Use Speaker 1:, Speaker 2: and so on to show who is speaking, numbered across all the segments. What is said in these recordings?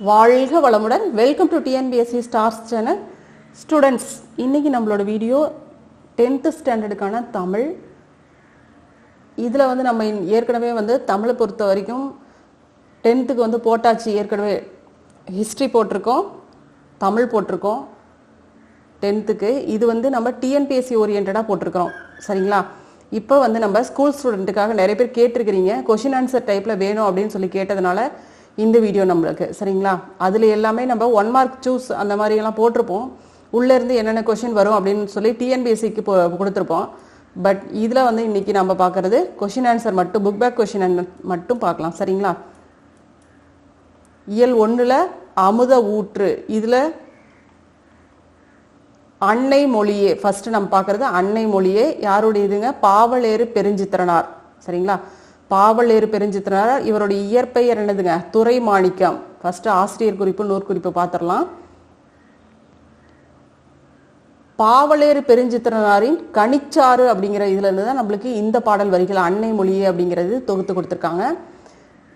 Speaker 1: வாழ்க வளமுடன். Welcome to TNPSC stars channel. Students, இன்னைக்கு நம்மளோட வீடியோ 10th ஸ்டாண்டர்டுக்கான தமிழ். இதில் நம்ம ஏற்கனவே தமிழை பொறுத்த வரைக்கும் 10th போட்டாச்சு. ஏற்கனவே ஹிஸ்ட்ரி போட்டிருக்கோம், தமிழ் போட்டிருக்கோம் 10th. இது நம்ம டிஎன்பிஎஸ்சி ஓரியன்டாக போட்டிருக்கிறோம். சரிங்களா? இப்போ நம்ம ஸ்கூல் ஸ்டூடெண்ட்டுக்காக நிறைய பேர் கேட்டிருக்கிறீங்க, கொஷின் ஆன்சர் டைப்பில் வேணும் அப்படின்னு சொல்லி கேட்டதுனால இந்த வீடியோ நம்மளுக்கு. சரிங்களா? அதில் எல்லாமே நம்ம 1 மார்க் சூஸ் அந்த மாதிரியெல்லாம் போட்டிருப்போம். உள்ளேருந்து என்னென்ன கொஷின் வரும் அப்படின்னு சொல்லி டிஎன்பிஎஸ்சிக்கு கொடுத்துருப்போம். பட் இதில் இன்றைக்கி நம்ம பார்க்குறது கொஷின் ஆன்சர் மட்டும், புக் பேக் கொஷின் மட்டும் பார்க்கலாம். சரிங்களா? இயல் 1ல் அமுத ஊற்று, இதில் அன்னை மொழியே ஃபர்ஸ்ட் நம்ம பார்க்குறது. அன்னை மொழியே யாருடைய இதுங்க? பாவலேறு பெருஞ்சித்திரனார். சரிங்களா? பாவலேறு பெருஞ்சித்திரனார். இவருடைய இயற்பெயர் என்னதுங்க? துரைமாணிக்கம். ஃபர்ஸ்ட் ஆசிரியர் குறிப்பு, நூற்குறிப்பு பார்த்துடலாம். பாவலேறு பெருஞ்சித்திரனாரின் கனிச்சாறு அப்படிங்கிற இதுல இருந்து தான் நம்மளுக்கு இந்த பாடல் வரிகள் அன்னை மொழியே அப்படிங்கிறது தொகுத்து கொடுத்துருக்காங்க.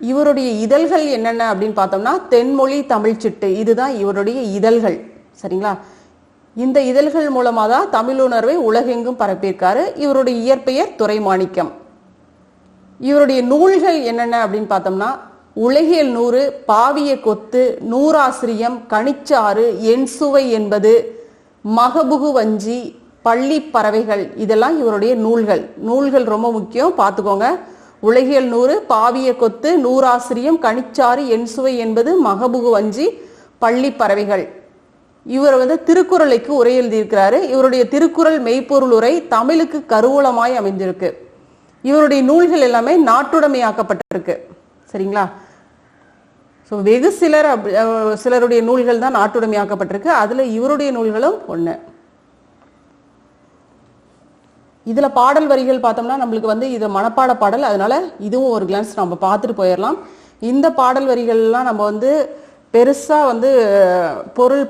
Speaker 1: இவருடைய இதழ்கள் என்னென்ன அப்படின்னு பார்த்தோம்னா, தென்மொழி தமிழ் சிட்டு, இதுதான் இவருடைய இதழ்கள். சரிங்களா? இந்த இதழ்கள் மூலமாக தான் தமிழுணர்வை உலகெங்கும் பரப்பியிருக்காரு. இவருடைய இயற்பெயர் துரைமாணிக்கம். இவருடைய நூல்கள் என்னென்ன அப்படின்னு பார்த்தோம்னா, உலகியல் 100, பாவிய கொத்து, நூறாசிரியம், கனிச்சாறு, என் சுவை என்பது, மகபுகு வஞ்சி, பள்ளி பறவைகள், இதெல்லாம் இவருடைய நூல்கள். நூல்கள் ரொம்ப முக்கியம், பார்த்துக்கோங்க. உலகியல் 100, பாவிய கொத்து, நூறாசிரியம், கனிச்சாறு, என் சுவை என்பது, மகபுகு வஞ்சி, பள்ளி பறவைகள். இவர் திருக்குறளைக்கு உரை எழுதியிருக்கிறாரு. இவருடைய திருக்குறள் மெய்ப்பொருள் உரை தமிழுக்கு கருவூலமாய் அமைந்திருக்கு. இவருடைய நூல்கள் எல்லாமே நாட்டுடைமையாக்கப்பட்டிருக்கு. சரிங்களா? ஸோ வெகு சிலருடைய நூல்கள் தான் நாட்டுடைமையாக்கப்பட்டிருக்கு. அதில் இவருடைய நூல்களும் ஒன்று. இதில் பாடல் வரிகள் பார்த்தோம்னா நம்மளுக்கு இது மனப்பாட பாடல், அதனால இதுவும் ஒரு கிளான்ஸ் நம்ம பார்த்துட்டு போயிடலாம். இந்த பாடல் வரிகள்லாம் நம்ம பெருசாக பொருள்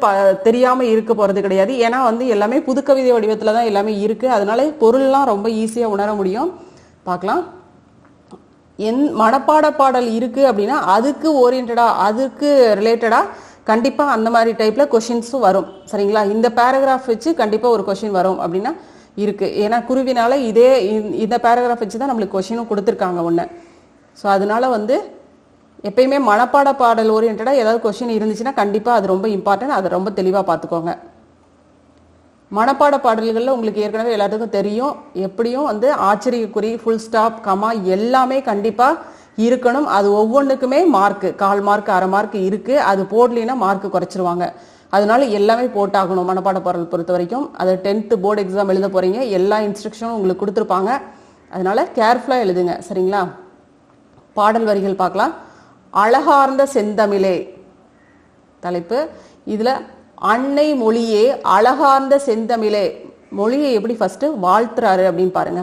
Speaker 1: தெரியாமல் இருக்க போகிறது கிடையாது. ஏன்னா எல்லாமே புதுக்கவிதை வடிவத்தில் தான் எல்லாமே இருக்குது. அதனால பொருள்லாம் ரொம்ப ஈஸியாக உணர முடியும். பார்க்கலாம். மனப்பாட பாடல் இருக்குது அப்படின்னா அதுக்கு ஓரியன்டாக, அதுக்கு ரிலேட்டடாக கண்டிப்பாக அந்த மாதிரி டைப்பில் கொஷின்ஸும் வரும். சரிங்களா? இந்த பேராகிராஃப் வச்சு கண்டிப்பாக ஒரு கொஷின் வரும் அப்படின்னா இருக்குது. ஏன்னா குருவினால இந்த பேராகிராஃப் வச்சு தான் நம்மளுக்கு கொஷினும் கொடுத்துருக்காங்க ஒன்று. ஸோ அதனால எப்பயுமே மனப்பாட பாடல் ஓரியன்டாக ஏதாவது கொஷின் இருந்துச்சுன்னா கண்டிப்பாக அது ரொம்ப இம்பார்ட்டன்ட். அதை ரொம்ப தெளிவாக பார்த்துக்கோங்க. மனப்பாட பாடல்களில் உங்களுக்கு ஏற்கனவே எல்லாத்துக்கும் தெரியும், எப்படியும் ஆச்சரியக்குறி, ஃபுல் ஸ்டாப், கமா எல்லாமே கண்டிப்பாக இருக்கணும். அது ஒவ்வொன்றுக்குமே மார்க்கு, 1/4 மார்க், 1/2 மார்க் இருக்குது. அது போடலின்னா மார்க்கு குறைச்சிருவாங்க. அதனால எல்லாமே போட்டாகணும். மனப்பாட பாடல் பொறுத்த வரைக்கும் அது 10th போர்டு எக்ஸாம் எழுத போகிறீங்க, எல்லா இன்ஸ்ட்ரக்ஷனும் உங்களுக்கு கொடுத்துருப்பாங்க. அதனால கேர்ஃபுல்லாக எழுதுங்க. சரிங்களா? பாடல் வரிகள் பார்க்கலாம். அழகார்ந்த செந்தமிழே தலைப்பு. இதில் அன்னை மொழியே அழகார்ந்த செந்தமிழே, மொழியை எப்படி ஃபர்ஸ்ட் வாழ்த்துறாரு அப்படின்னு பாருங்க.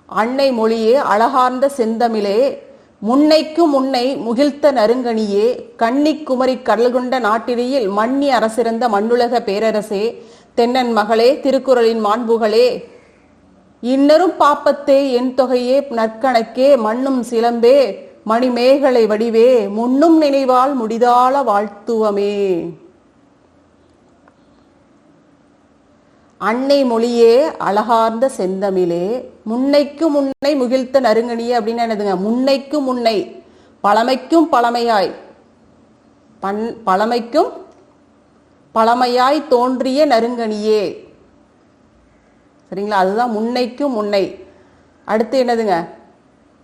Speaker 1: அன்னை மொழியே அழகார்ந்த செந்தமிழே, முன்னைக்கு முன்னை முகிழ்த்த நறுங்கணியே, கன்னி குமரி கடல் கொண்ட நாட்டிடையில் மன்னி அரசிறந்த மண்ணுலக பேரரசே, தென்னன் மகளே, திருக்குறளின் மாண்புகளே, இன்னரும் பாப்பத்தே என் தொகையே, நற்கணக்கே, மண்ணும் சிலம்பே, மணிமேகலை வடிவே, முன்னும் நினைவால் முடிதாள வாழ்த்துவமே. அன்னை மொழியே அழகார்ந்த செந்தமிழே, முன்னைக்கு முன்னை முகிழ்த்த நறுங்கணியே அப்படின்னு என்னதுங்க? முன்னைக்கு முன்னை, பழமைக்கும் பழமையாய், பழமைக்கும் பழமையாய் தோன்றிய நறுங்கணியே. சரிங்களா? அதுதான் முன்னைக்கும் முன்னை. அடுத்து என்னதுங்க?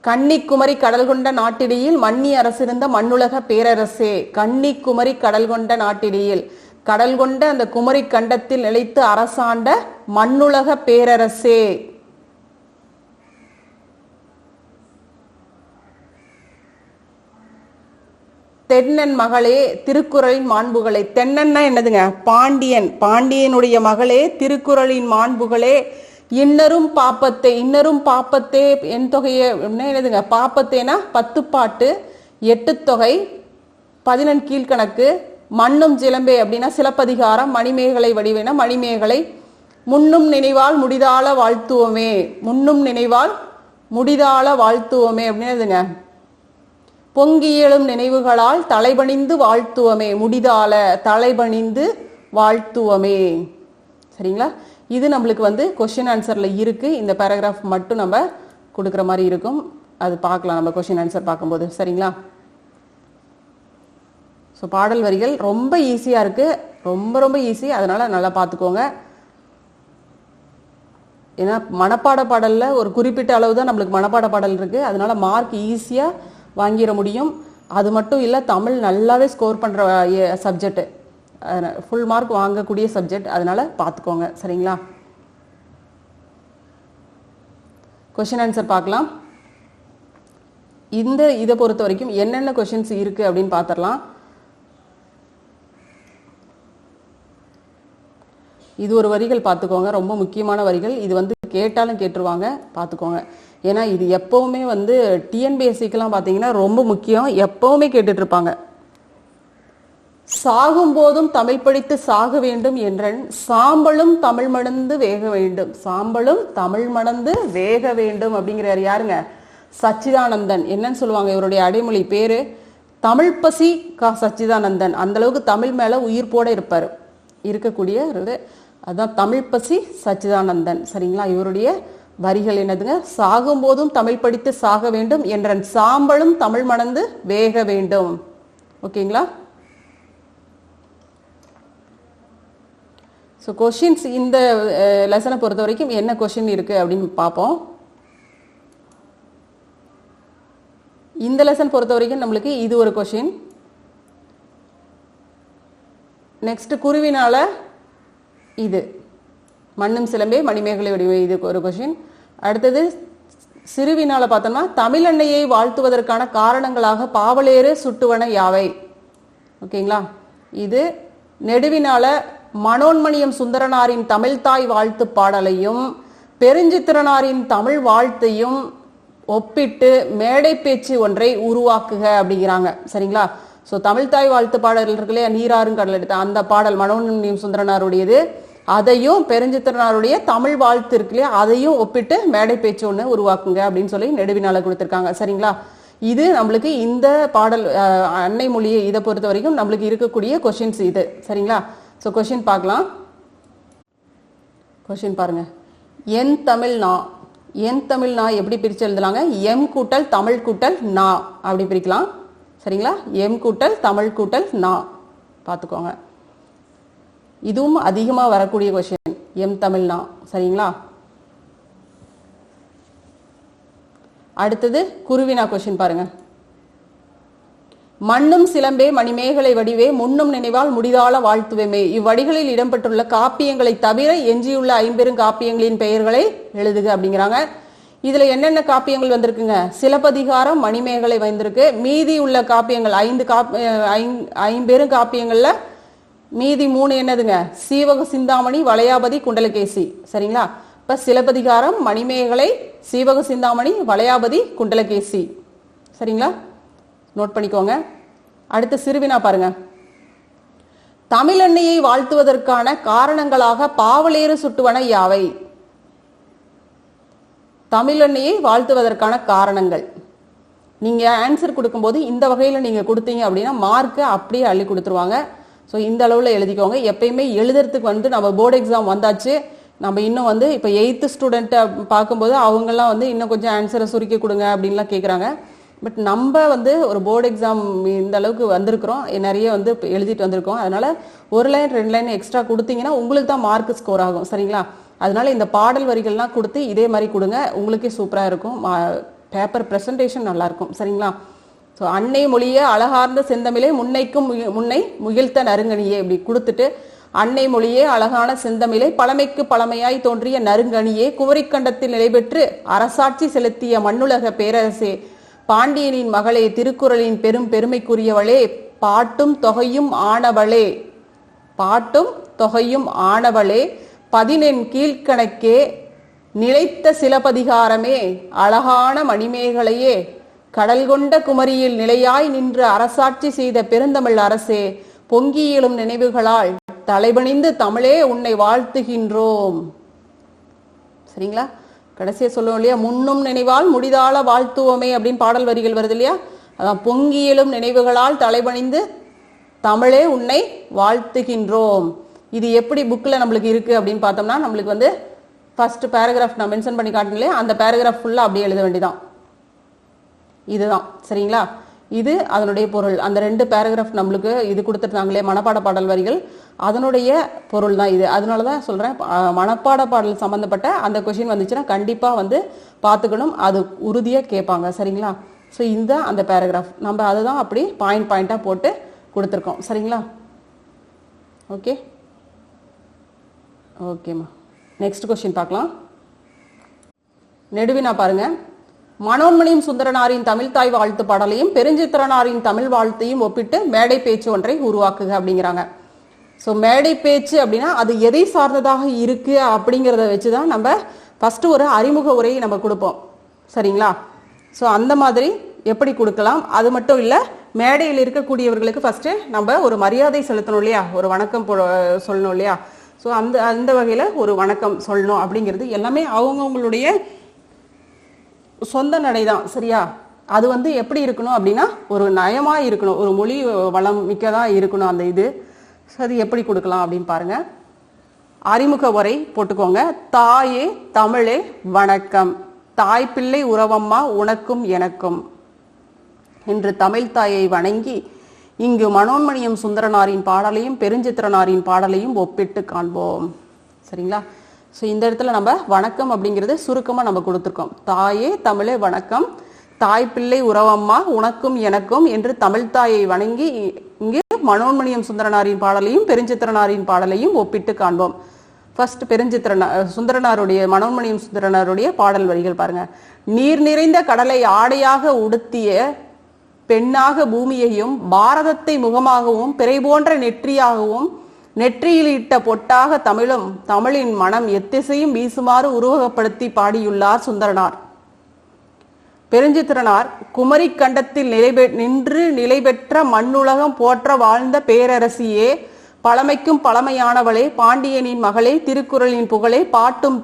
Speaker 1: கன்னிக்குமரி கடல் கொண்ட நாட்டிடையில் மன்னி அரசிருந்த மண்ணுலக பேரரசே. கன்னிக்குமரி கடல் கொண்ட நாட்டிடையில், கடல் கொண்ட அந்த குமரி கண்டத்தில் நிலைத்து அரசாண்ட மண்ணுலக பேரரசே. தென்னன் மகளே, திருக்குறளின் மாண்புகளே. தென்னன்னா என்னதுங்க? பாண்டியன். பாண்டியனுடைய மகளே, திருக்குறளின் மாண்புகளே, இன்னரும் பாப்பத்தே, இன்னரும் பாப்பத்தே என் தொகையே என்னதுங்க? பாப்பத்தேனா 10 பாட்டு, 8 தொகை, 11 கீழ்கணக்கு, மண்ணும் சிலம்பே அப்படின்னா சிலப்பதிகாரம், மணிமேகலை வடிவேனா மணிமேகலை, முன்னும் நினைவால் முடிதாள வாழ்த்துவோமே, முன்னும் நினைவால் முடிதாள வாழ்த்துவோமே அப்படின்னதுங்க. பொங்கி எழும் நினைவுகளால் தலைபணிந்து வாழ்த்துவமே, முடிதால தலைபணிந்து வாழ்த்துவமே. சரிங்களா? இது நம்மளுக்கு வந்து கொஸ்டின் ஆன்சர்ல இருக்கு. இந்த பேராகிராஃப் மட்டும் நம்ம கொடுக்குற மாதிரி இருக்கும். அது பார்க்கலாம் நம்ம கொஸ்டின் ஆன்சர் பார்க்கும்போது. சரிங்களா? ஸோ பாடல் வரிகள் ரொம்ப ஈஸியாக இருக்கு, ரொம்ப ரொம்ப ஈஸி. அதனால நல்லா பார்த்துக்கோங்க. ஏன்னா மனப்பாட பாடல்ல ஒரு குறிப்பிட்ட அளவு தான் நம்மளுக்கு மனப்பாட பாடல் இருக்கு. அதனால மார்க் ஈஸியாக வாங்கிட முடியும். அது மட்டும் இல்லை, தமிழ் நல்லாவே ஸ்கோர் பண்ணுற சப்ஜெக்ட், ஃபுல் மார்க் வாங்கக்கூடிய சப்ஜெக்ட். அதனால பார்த்துக்கோங்க. சரிங்களா? கொஸ்டின் ஆன்சர் பார்க்கலாம். இதை பொறுத்த வரைக்கும் என்னென்ன கொஸ்டின்ஸ் இருக்கு அப்படின்னு பார்த்துடலாம். இது ஒரு வரிகள் பார்த்துக்கோங்க, ரொம்ப முக்கியமான வரிகள். இது வந்து கேட்டாலும் கேட்டுருவாங்க, பார்த்துக்கோங்க. ஏன்னா இது எப்பவுமே வந்து டிஎன்பிஎஸ்சிக்கெல்லாம் பார்த்தீங்கன்னா ரொம்ப முக்கியம், எப்பவுமே கேட்டுட்டு இருப்பாங்க. சாகும் போதும் தமிழ் படித்து சாக வேண்டும் என்றன் சாம்பலும் தமிழ் மணந்து வேக வேண்டும். சாம்பலும் தமிழ் மணந்து வேக வேண்டும் அப்படிங்கிறார் யாருங்க? சச்சிதானந்தன். என்னன்னு சொல்லுவாங்க இவருடைய அடைமொழி பேரு? தமிழ் பசி கா சச்சிதானந்தன். அந்த அளவுக்கு தமிழ் மேல உயிர் போட இருப்பாரு, இருக்கக்கூடிய அதான் தமிழ் பசி சச்சிதானந்தன். சரிங்களா? இவருடைய வரிகள் என்னதுங்க? சாகும் போதும் தமிழ் படித்து சாக வேண்டும் என்றன் சாம்பலும் தமிழ் மணந்து வேக வேண்டும். ஓகேங்களா? ஸோ கொஷின்ஸ் இந்த லெசனை பொறுத்த வரைக்கும் என்ன கொஷின் இருக்கு அப்படின்னு பார்ப்போம். இந்த லெசன் பொறுத்த வரைக்கும் நம்மளுக்கு இது ஒரு கொஷின். நெக்ஸ்ட் குருவினால இது மண்ணும் சிலம்பே மணிமேகலை வடிவே, இது ஒரு கொஷின். அடுத்தது சிறுவினால பார்த்தோம்னா தமிழன்னையை வாழ்த்துவதற்கான காரணங்களாக பாவலேறு சுட்டுவன யாவை. ஓகேங்களா? இது நெடுவினால மனோன்மணியம் சுந்தரனாரின் தமிழ்தாய் வாழ்த்து பாடலையும் பெருஞ்சித்திரனாரின் தமிழ் வாழ்த்தையும் ஒப்பிட்டு மேடை பேச்சு ஒன்றை உருவாக்குக அப்படிங்கிறாங்க. சரிங்களா? ஸோ தமிழ்தாய் வாழ்த்து பாடல் இருக்குல்ல, நீராறும் கடல் எடுத்த அந்த பாடல் மனோன்மணியம் சுந்தரனாருடையது, அதையும் பெருஞ்சித்திரனாருடைய தமிழ் வாழ்த்து இருக்குல்லையா, அதையும் ஒப்பிட்டு மேடை பேச்சு ஒன்று உருவாக்குங்க அப்படின்னு சொல்லி நெடுவினால கொடுத்துருக்காங்க. சரிங்களா? இது நம்மளுக்கு இந்த பாடல் அன்னை மொழியை இதை பொறுத்த வரைக்கும் நம்மளுக்கு இருக்கக்கூடிய கொஷின்ஸ் இது. சரிங்களா? ஸோ கொஷின் பார்க்கலாம். கொஷின் பாருங்க. என் தமிழ் நா, என் தமிழ் நா எப்படி பிரித்து எழுதலாங்க? எம் கூட்டல் தமிழ் கூட்டல் நா அப்படி பிரிக்கலாம். சரிங்களா? எம் கூட்டல் தமிழ் கூட்டல் நா பார்த்துக்கோங்க. இதுவும் அதிகமாக வரக்கூடிய கொஷின், எம் தமிழ் நா. சரிங்களா? அடுத்தது குருவினா கொஷின் பாருங்க. மண்ணும் சிலம்பே மணிமேகலை வடிவே முன்னும் நினைவால் முடிதால வாழ்த்துவேமே. இவ்வடிகளில் இடம்பெற்றுள்ள காப்பியங்களை தவிர எஞ்சியுள்ள 50 காப்பியங்களின் பெயர்களை எழுதுக அப்படிங்கிறாங்க. இதுல என்னென்ன காப்பியங்கள் வந்திருக்குங்க? சிலப்பதிகாரம், மணிமேகலை வந்திருக்கு. மீதி உள்ள காப்பியங்கள் 50 காப்பியங்கள்ல மீதி 3 என்னதுங்க? சீவக சிந்தாமணி, வளையாபதி, குண்டலகேசி. சரிங்களா? இப்ப சிலப்பதிகாரம், மணிமேகலை, சீவக சிந்தாமணி, வளையாபதி, குண்டலகேசி. சரிங்களா? நோட் பண்ணிக்கோங்க. அடுத்து சிறுவினா பாருங்க. தமிழன்னையை வாழ்த்துவதற்கான காரணங்களாக பாவலேறு சுட்டுவன யாவை? தமிழன்னையை வாழ்த்துவதற்கான காரணங்கள். நீங்க ஆன்சர் கொடுக்கும்போது இந்த வகையில நீங்க கொடுத்தீங்க அப்படின்னா மார்க்கை அப்படியே அள்ளி கொடுத்துருவாங்க. ஸோ இந்த அளவில் எழுதிக்கோங்க. எப்பயுமே எழுதுறதுக்கு வந்து நம்ம போர்டு எக்ஸாம் வந்தாச்சு, நம்ம இன்னும் வந்து இப்போ 8th ஸ்டூடெண்ட்டை பார்க்கும்போது அவங்கெல்லாம் வந்து இன்னும் கொஞ்சம் ஆன்சரை சுருக்கி கொடுங்க அப்படின்லாம் கேட்குறாங்க. பட் நம்ம வந்து ஒரு போர்டு எக்ஸாம் இந்த அளவுக்கு வந்திருக்கிறோம், நிறைய வந்து எழுதிட்டு வந்திருக்கோம். அதனால 1 லைன் 2 லைன் எக்ஸ்ட்ரா கொடுத்தீங்கன்னா உங்களுக்கு தான் மார்க் ஸ்கோர் ஆகும். சரிங்களா? அதனால இந்த பாடல் வரிகள்லாம் கொடுத்து இதே மாதிரி கொடுங்க, உங்களுக்கே சூப்பராக இருக்கும். பேப்பர் ப்ரெசன்டேஷன் நல்லா இருக்கும். சரிங்களா? ஸோ அன்னை மொழியே அழகார்ந்த செந்தமிழே முன்னைக்கும் முன்னை முகிழ்த்த நறுங்கணியே இப்படி கொடுத்துட்டு, அன்னை மொழியே அழகான செந்தமிழை பழமைக்கு பழமையாய் தோன்றிய நறுங்கணியே குமரிக்கண்டத்தில் நிலைபெற்று அரசாட்சி செலுத்திய மண்ணுலக பேரரசே பாண்டியனின் மகளே திருக்குறளின் பெரும் பெருமைக்குரியவளே பாட்டும் தொகையும் ஆனவளே, பாட்டும் தொகையும் ஆனவளே 14 கீழ்கணக்கே நிலைத்த சிலப்பதிகாரமே அழகான மணிமேகலையே கடல் கொண்ட குமரியில் நிலையாய் நின்று அரசாட்சி செய்த பெருந்தமிழ் அரசே பொங்கியிலும் நினைவுகளால் தலைபணிந்து தமிழே உன்னை வாழ்த்துகின்றோம். சரிங்களா? கடைசியா சொல்லுவோம் இல்லையா, முன்னும் நினைவால் முடிதால வாழ்த்துவோமே அப்படின்னு பாடல் வரிகள் வருது இல்லையா, அதான் பொங்கியலும் நினைவுகளால் தலைபணிந்து தமிழே உன்னை வாழ்த்துகின்றோம். இது எப்படி புக்கில் நம்மளுக்கு இருக்குது அப்படின்னு பார்த்தோம்னா, நம்மளுக்கு வந்து ஃபர்ஸ்ட் பேராகிராஃப் நான் மென்ஷன் பண்ணி காட்டினே, அந்த பேராகிராஃப் ஃபுல்லாக அப்படியே எழுத வேண்டியதான். இதுதான் சரிங்களா. இது அதனுடைய பொருள். அந்த 2 பேராகிராஃப் நம்மளுக்கு இது கொடுத்துருந்தாங்களே மனப்பாட பாடல் வரிகள், அதனுடைய பொருள் தான் இது. அதனால தான் சொல்கிறேன், மனப்பாட பாடல் சம்மந்தப்பட்ட அந்த கொஷின் வந்துச்சுன்னா கண்டிப்பாக வந்து பார்த்துக்கணும், அது உறுதியாக கேட்பாங்க சரிங்களா. ஸோ இந்த அந்த பேராகிராஃப் நம்ம அதுதான் அப்படி பாயிண்டாக போட்டு கொடுத்துருக்கோம் சரிங்களா. ஓகே ஓகேம்மா. நெக்ஸ்ட் கொஸ்டின் பார்க்கலாம். நெடுவினா பாருங்க. மனோன்மணியும் சுந்தரனாரின் தமிழ் தாய் வாழ்த்து பாடலையும் பெருஞ்சித்திரனாரின் தமிழ் வாழ்த்தையும் ஒப்பிட்டு மேடை பேச்சு ஒன்றை உருவாக்குக அப்படிங்கிறாங்க. ஸோ மேடை பேச்சு அப்படின்னா அது எதை சார்ந்ததாக இருக்கு அப்படிங்கிறத வச்சுதான் நம்ம ஃபர்ஸ்ட் ஒரு அறிமுக உரையை நம்ம கொடுப்போம் சரிங்களா. ஸோ அந்த மாதிரி எப்படி கொடுக்கலாம், அது மட்டும் இல்லை மேடையில் இருக்கக்கூடியவர்களுக்கு ஃபர்ஸ்ட் நம்ம ஒரு மரியாதை செலுத்தணும் இல்லையா, ஒரு வணக்கம் சொல்லணும் இல்லையா. ஸோ அந்த வகையில் ஒரு வணக்கம் சொல்லணும் அப்படிங்கிறது எல்லாமே அவங்கவுங்களுடைய சொந்த நடை தான் சரியா. அது வந்து எப்படி இருக்கணும் அப்படின்னா ஒரு நயமாக இருக்கணும், ஒரு மொழி வளம் மிக்கதாக இருக்கணும் அந்த இது. ஸோ அது எப்படி கொடுக்கலாம் அப்படின்னு பாருங்க. அறிமுக உரை போட்டுக்கோங்க. தாயே தமிழே வணக்கம், தாய் பிள்ளை உறவம்மா உனக்கும் எனக்கும் என்று தமிழ் தாயை வணங்கி இங்கு மனோன்மணியும் சுந்தரனாரின் பாடலையும் பெருஞ்சித்திரனாரின் பாடலையும் ஒப்பிட்டு காண்போம் சரிங்களா. ஸோ இந்த இடத்துல நம்ம வணக்கம் அப்படிங்கிறது சுருக்கமாக நம்ம கொடுத்துருக்கோம். தாயே தமிழே வணக்கம், தாய் பிள்ளை உறவம்மா உனக்கும் எனக்கும் என்று தமிழ் தாயை வணங்கி இங்கு மனோன்மணியம் சுந்தரனாரின் பாடலையும் பெருஞ்சித்திரனாரின் பாடலையும் ஒப்பிட்டு காண்போம். ஃபர்ஸ்ட் சுந்தரனாருடைய மனோன்மணியம் சுந்தரனாருடைய பாடல் வரிகள் பாருங்க. நீர் நிறைந்த கடலை ஆடையாக உடுத்திய பெண்ணாக பூமியையும் பாரதத்தை முகமாகவும் பிறை போன்ற நெற்றியாகவும் நெற்றியில் இட்ட பொட்டாக தமிழும் தமிழின் மனம் எத்திசையும் வீசுமாறு உருவகப்படுத்தி பாடியுள்ளார் சுந்தரனார். பெருஞ்சித்திரனார் குமரி கண்டத்தில் நிலை பெற்ற மண்ணுலகம் போற்ற வாழ்ந்த பேரரசியே, பழமைக்கும் பழமையானவளே, பாண்டியனின் மகளே, திருக்குறளின் புகழே, பாட்டும்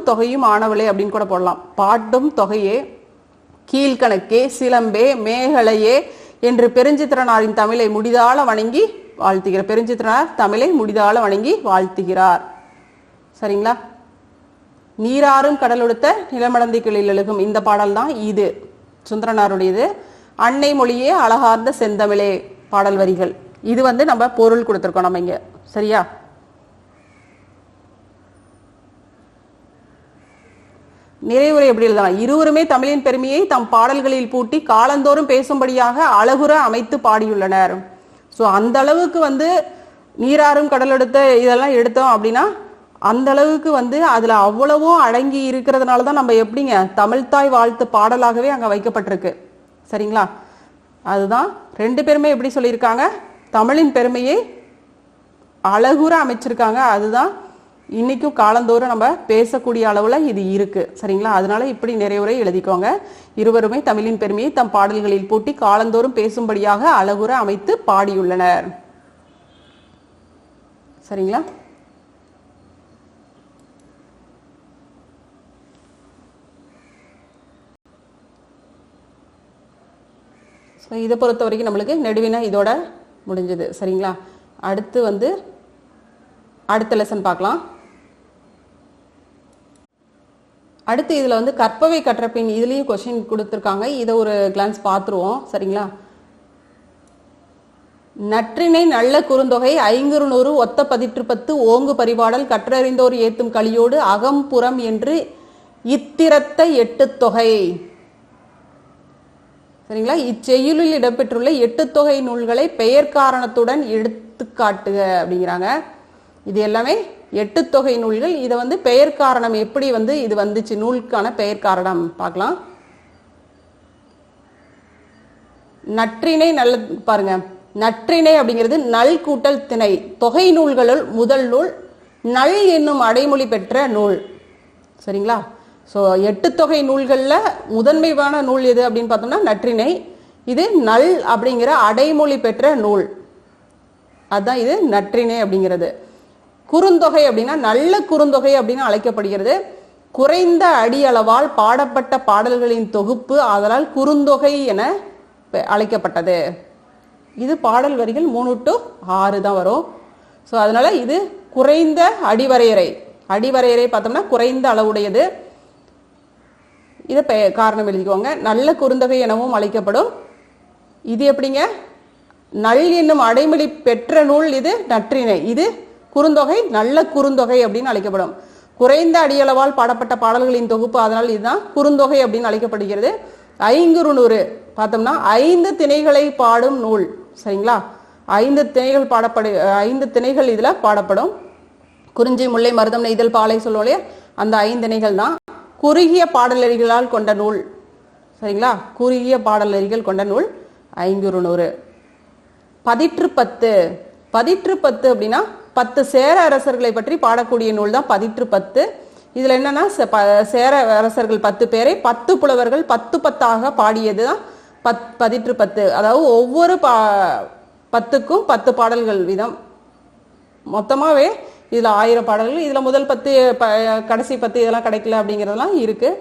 Speaker 1: தொகையும் ஆனவளே அப்படின்னு கூட போடலாம். பாட்டும் தொகையே, கீழ்கணக்கே, சிலம்பே, மேகலையே என்று பெருஞ்சித்திரனாரின் தமிழை முடிதாள வணங்கி வாழ்த்துகிறார். பெருஞ்சித்திரனார் தமிழை முடிதாள வணங்கி வாழ்த்துகிறார் சரிங்களா. நீராறும் கடலொடுத்த நிலமடந்தைகளில் எழுகும் இந்த பாடல் தான் இது சுந்தரனாருடையது. அன்னை மொழியே அழகார்ந்த செந்தமிழே பாடல் வரிகள். இது வந்து நம்ம பொருள் கொடுத்துருக்கோம் நம்ம இங்க சரியா. நிறைவுரை எப்படி எழுதலாம்? இருவருமே தமிழின் பெருமையை தம் பாடல்களில் பூட்டி காலந்தோறும் பேசும்படியாக அழகுற அமைத்து பாடியுள்ளனர். ஸோ அந்த அளவுக்கு வந்து நீராறும் கடலெடுத்த இதெல்லாம் எடுத்தோம் அப்படின்னா அந்த அளவுக்கு வந்து அதுல அவ்வளவோ அடங்கி இருக்கிறதுனால தான் நம்ம எப்படிங்க தமிழ்தாய் வாழ்த்து பாடலாகவே அங்க வைக்கப்பட்டிருக்கு சரிங்களா. அதுதான் 2 பேருமே எப்படி சொல்லியிருக்காங்க, தமிழின் பெருமையை அழகுற அமைச்சிருக்காங்க. அதுதான் இன்னைக்கும் காலந்தோறும் நம்ம பேசக்கூடிய அளவுல இது இருக்கு சரிங்களா. அதனால இப்படி நிறைவுரை எழுதிக்கோங்க. இருவருமே தமிழின் பெருமையை தம் பாடல்களில் பூட்டி காலந்தோறும் பேசும்படியாக அழகுற அமைத்து பாடியுள்ளனர் சரிங்களா. ஸோ இதை பொறுத்த வரைக்கும் நம்மளுக்கு நெடுவினா இதோட முடிஞ்சது சரிங்களா. அடுத்து வந்து அடுத்த லெசன் பார்க்கலாம். அடுத்து இதில் வந்து கற்பவை கற்றபின் இதுலேயும் கொஸ்டின் கொடுத்துருக்காங்க. இதை ஒரு கிளான்ஸ் பார்த்துருவோம் சரிங்களா. நற்றினை நல்ல குறுந்தொகை 500 ஒத்த 10 ஓங்கு பரிபாடல் கற்றறிந்தோர் ஏத்தும் களியோடு அகம்புறம் என்று இத்திரத்த 8 தொகை சரிங்களா. இச்செய்யுளில் இடம்பெற்றுள்ள 8 தொகை நூல்களை பெயர் காரணத்துடன் எடுத்து காட்டுக அப்படிங்கிறாங்க. இது எல்லாமே 8 தொகை நூல்கள். இதை வந்து பெயர் காரணம் எப்படி வந்து இது வந்துச்சு, நூலுக்கான பெயர் காரணம் பார்க்கலாம். நற்றிணை நல்ல பாருங்க, நற்றிணை அப்படிங்கிறது நல் கூட்டல் திணை, தொகை நூல்களுள் முதல் நூல், நல் என்னும் அடைமொழி பெற்ற நூல் சரிங்களா. ஸோ 8 தொகை நூல்களில் முதன்மையான நூல் எது அப்படின்னு பார்த்தோம்னா நற்றிணை. இது நல் அப்படிங்கிற அடைமொழி பெற்ற நூல், அதுதான் இது நற்றிணை அப்படிங்கிறது. குறுந்தொகை அப்படின்னா நல்ல குறுந்தொகை அப்படின்னு அழைக்கப்படுகிறது. குறைந்த அடி அளவால் பாடப்பட்ட பாடல்களின் தொகுப்பு, அதனால் குறுந்தொகை என அழைக்கப்பட்டது. இது பாடல் வரிகள் 3 to 6 தான் வரும். ஸோ அதனால இது குறைந்த அடிவரையறை. அடிவரையறை பார்த்தோம்னா குறைந்த அளவுடையது. இதை காரணம் எழுதிக்கோங்க. நல்ல குறுந்தொகை எனவும் அழைக்கப்படும். இது எப்படிங்க? நல் என்னும் அடைமொழி பெற்ற நூல் இது நற்றிணை. இது குறுந்தொகை, நல்ல குறுந்தொகை அப்படின்னு அழைக்கப்படும். குறைந்த அடியளவால் பாடப்பட்ட பாடல்களின் தொகுப்பு, அதனால் இதுதான் குறுந்தொகை அப்படின்னு அழைக்கப்படுகிறது. ஐங்குறுநூறு பார்த்தோம்னா 5 திணைகளை பாடும் நூல். சரிங்களா? 5 திணைகள் 5 திணைகள் இதுல பாடப்படும். குறிஞ்சி, முல்லை, மருதம், நெய்தல், பாலை சொல்லுவோம் இல்லையா, அந்த 5 திணைகள் தான். குறுகிய பாடலரிகளால் கொண்ட நூல். சரிங்களா? குறுகிய பாடலரிகள் கொண்ட நூல் ஐங்குறுநூறு. பதிற்று 10. பதிற்று 10 அப்படின்னா 10 சேர அரசர்களை பற்றி பாடக்கூடிய நூல் தான் பதிற்று 10. இதுல என்னன்னா சேர அரசர்கள் 10 பேரை 10 புலவர்கள் 10 பாடியது தான் பதிற்று 10. அதாவது ஒவ்வொரு 10க்கும் 10 பாடல்கள் வீதம். மொத்தமாவே இதுல 1000 பாடல்கள். இதுல முதல் 10 கடைசி 10 இதெல்லாம் கிடைக்கல அப்படிங்கிறதெல்லாம் இருக்கு.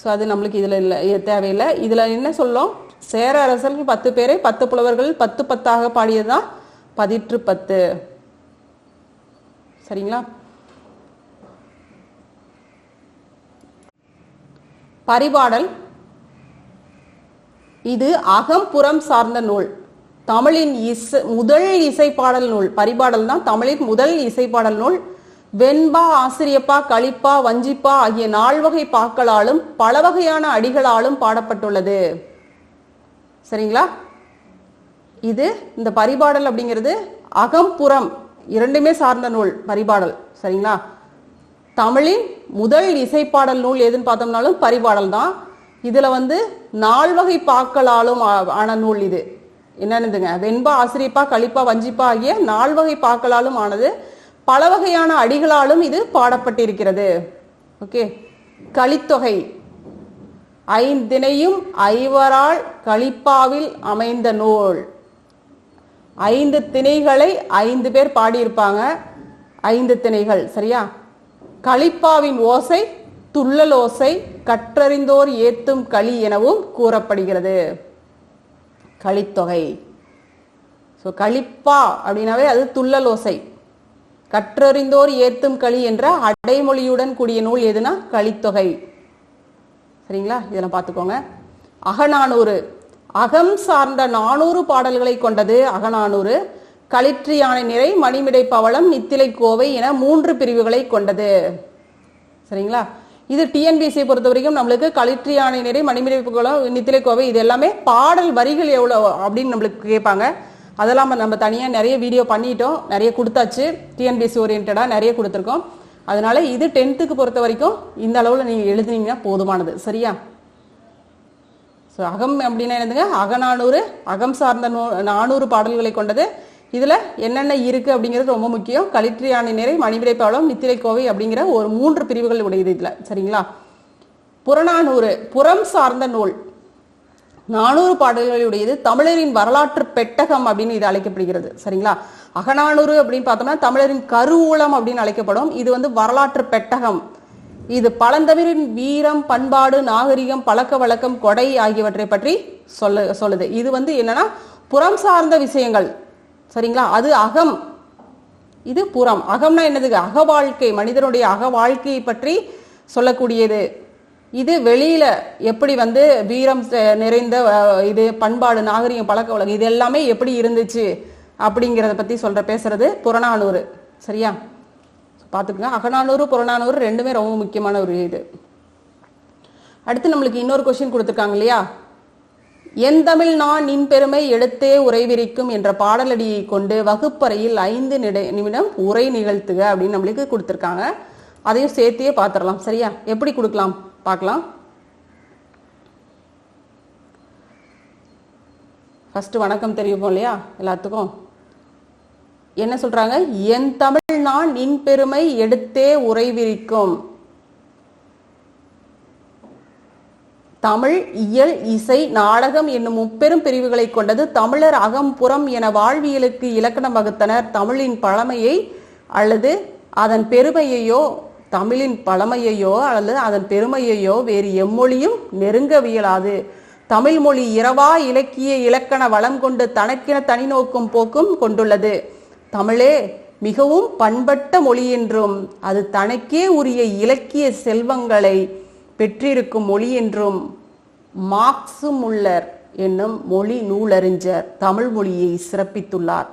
Speaker 1: ஸோ அது நம்மளுக்கு இதுல இல்லை, தேவையில்லை. இதுல என்ன சொல்லும்? சேர அரசர்கள் 10 பேரை 10 புலவர்கள் 10 பாடியதுதான் பதிற்று 10. சரிங்களா? பரிபாடல் இது அகம்புறம் சார்ந்த நூல். தமிழின் முதல் இசைப்பாடல் நூல். பரிபாடல் தான் தமிழின் முதல் இசைப்பாடல் நூல். வெண்பா, ஆசிரியப்பா, களிப்பா, வஞ்சிப்பா ஆகிய 4 வகை பாக்களாலும் பல வகையான அடிகளாலும் பாடப்பட்டுள்ளது. சரிங்களா? இது இந்த பரிபாடல் அப்படிங்கிறது அகம்புறம் இரண்டுமே சார்ந்த நூல் பரிபாடல். சரிங்களா? தமிழின் முதல் இசைப்பாடல் நூல் எதுன்னு பார்த்தோம்னாலும் பரிபாடல் தான். இதுல 4 வகை பாக்களாலும் ஆன நூல். இது என்னன்னுதுங்க? வெண்பா, ஆசிரியப்பா, களிப்பா, வஞ்சிப்பா ஆகிய 4 வகை பாக்களாலும் ஆனது. பல வகையான அடிகளாலும் இது பாடப்பட்டிருக்கிறது. ஓகே. கலித்தொகை 5 திணையும் 5வரால் களிப்பாவில் அமைந்த நூல். 5 திணைகளை 5 பேர் பாடியிருப்பாங்க. 5 திணைகள். சரியா? களிப்பாவின் ஓசை துள்ளல் ஓசை, கற்றறிந்தோர் ஏத்தும் களி எனவும் கூறப்படுகிறது. களித்தொகை. ஸோ களிப்பா அப்படின்னாவே அது துள்ளல் ஓசை. கற்றறிந்தோர் ஏத்தும் களி என்ற அடைமொழியுடன் கூடிய நூல் எதுனா களித்தொகை. சரிங்களா? இதெல்லாம் பார்த்துக்கோங்க. அகநானூறு அகம் சார்ந்த 400 பாடல்களை கொண்டது. அகநானூறு களிற்றியானை நிறை, மணிமிடை பவளம், நித்திலை கோவை என 3 பிரிவுகளை கொண்டது. சரிங்களா? இது டிஎன்பிஎஸ்சியை பொறுத்த வரைக்கும் நம்மளுக்கு களிற்றியானை நிறை, மணிமிடை பவளம், நித்திலை கோவை இது எல்லாமே பாடல் வரிகள் எவ்வளோ அப்படின்னு நம்மளுக்கு கேட்பாங்க. அதெல்லாம் நம்ம தனியாக நிறைய வீடியோ பண்ணிட்டோம், நிறைய கொடுத்தாச்சு. டிஎன்பிஎஸ்சி ஓரியன்டாக நிறைய கொடுத்துருக்கோம். அதனால இது 10th பொறுத்த வரைக்கும் இந்த அளவில் நீங்கள் எழுதுனீங்கன்னா போதுமானது. சரியா? ஸோ அகம் அப்படின்னா என்னதுங்க? அகநானூறு அகம் சார்ந்த 400 பாடல்களை கொண்டது. இதுல என்னென்ன இருக்கு அப்படிங்கிறது ரொம்ப முக்கியம். களிற்றியானை நிறை, மணிவிடை பவளம், நித்திரை கோவை அப்படிங்கிற ஒரு 3 பிரிவுகள் உடையது இதுல. சரிங்களா? புறநானூறு புறம் சார்ந்த நூல். 400 பாடல்களுடையது. தமிழரின் வரலாற்று பெட்டகம் அப்படின்னு இது அழைக்கப்படுகிறது. சரிங்களா? அகநானூறு அப்படின்னு பார்த்தோம்னா தமிழரின் கருவூலம் அப்படின்னு அழைக்கப்படும். இது வரலாற்று பெட்டகம். இது பழந்தமிழின் வீரம், பண்பாடு, நாகரிகம், பழக்க வழக்கம், கொடை ஆகியவற்றை பற்றி சொல்லுது. இது என்னன்னா புறம் சார்ந்த விஷயங்கள். சரிங்களா? அது அகம், இது புறம். அகம்னா என்னது? அக வாழ்க்கை, மனிதனுடைய அக வாழ்க்கையை பற்றி சொல்லக்கூடியது. இது வெளியில எப்படி வீரம் நிறைந்த இது பண்பாடு, நாகரிகம், பழக்க வழக்கம் இது எல்லாமே எப்படி இருந்துச்சு அப்படிங்கிறத பத்தி பேசுறது புறநானூறு. சரியா? பார்த்துக்கோங்க. அகநானூறு புறநானூறு ரெண்டுமே ரொம்ப முக்கியமான ஒரு இது. அடுத்து நம்மளுக்கு இன்னொரு கொஸ்டின் கொடுத்துருக்காங்க இல்லையா? என் தமிழ் நான் நின் பெருமை எடுத்தே உரைவிரிக்கும் என்ற பாடலடியை கொண்டு வகுப்பறையில் 5 நிமிடம் உரை நிகழ்த்துக அப்படின்னு நம்மளுக்கு கொடுத்துருக்காங்க. அதையும் சேர்த்தியே பார்த்துடலாம். சரியா? எப்படி கொடுக்கலாம் பார்க்கலாம். ஃபர்ஸ்ட் வணக்கம் தெரிவிப்போம் இல்லையா எல்லாத்துக்கும். என்ன சொல்றாங்க? என் தமிழ் நான் நின் பெருமை எடுத்தே உரைவிரிக்கும். தமிழ், இயல், இசை, நாடகம் என்னும் 3 பிரிவுகளை கொண்டது. தமிழர் அகம் புறம் என வாழ்வியலுக்கு இலக்கணம் வகுத்தனர். தமிழின் பழமையை அல்லது அதன் பெருமையையோ தமிழின் பழமையையோ அல்லது அதன் பெருமையையோ வேறு எம்மொழியும் நெருங்கவியலாது. தமிழ் மொழி இரவா இலக்கிய இலக்கண வளம் கொண்டு தனக்கென தனி நோக்கும் போக்கும் கொண்டுள்ளது. தமிழே மிகவும் பண்பட்ட மொழி என்றும் அது தனக்கே உரிய இலக்கிய செல்வங்களை பெற்றிருக்கும் மொழி என்றும் மார்க்சு முல்லர் என்னும் மொழி நூலறிஞர் தமிழ் மொழியை சிறப்பித்துள்ளார்.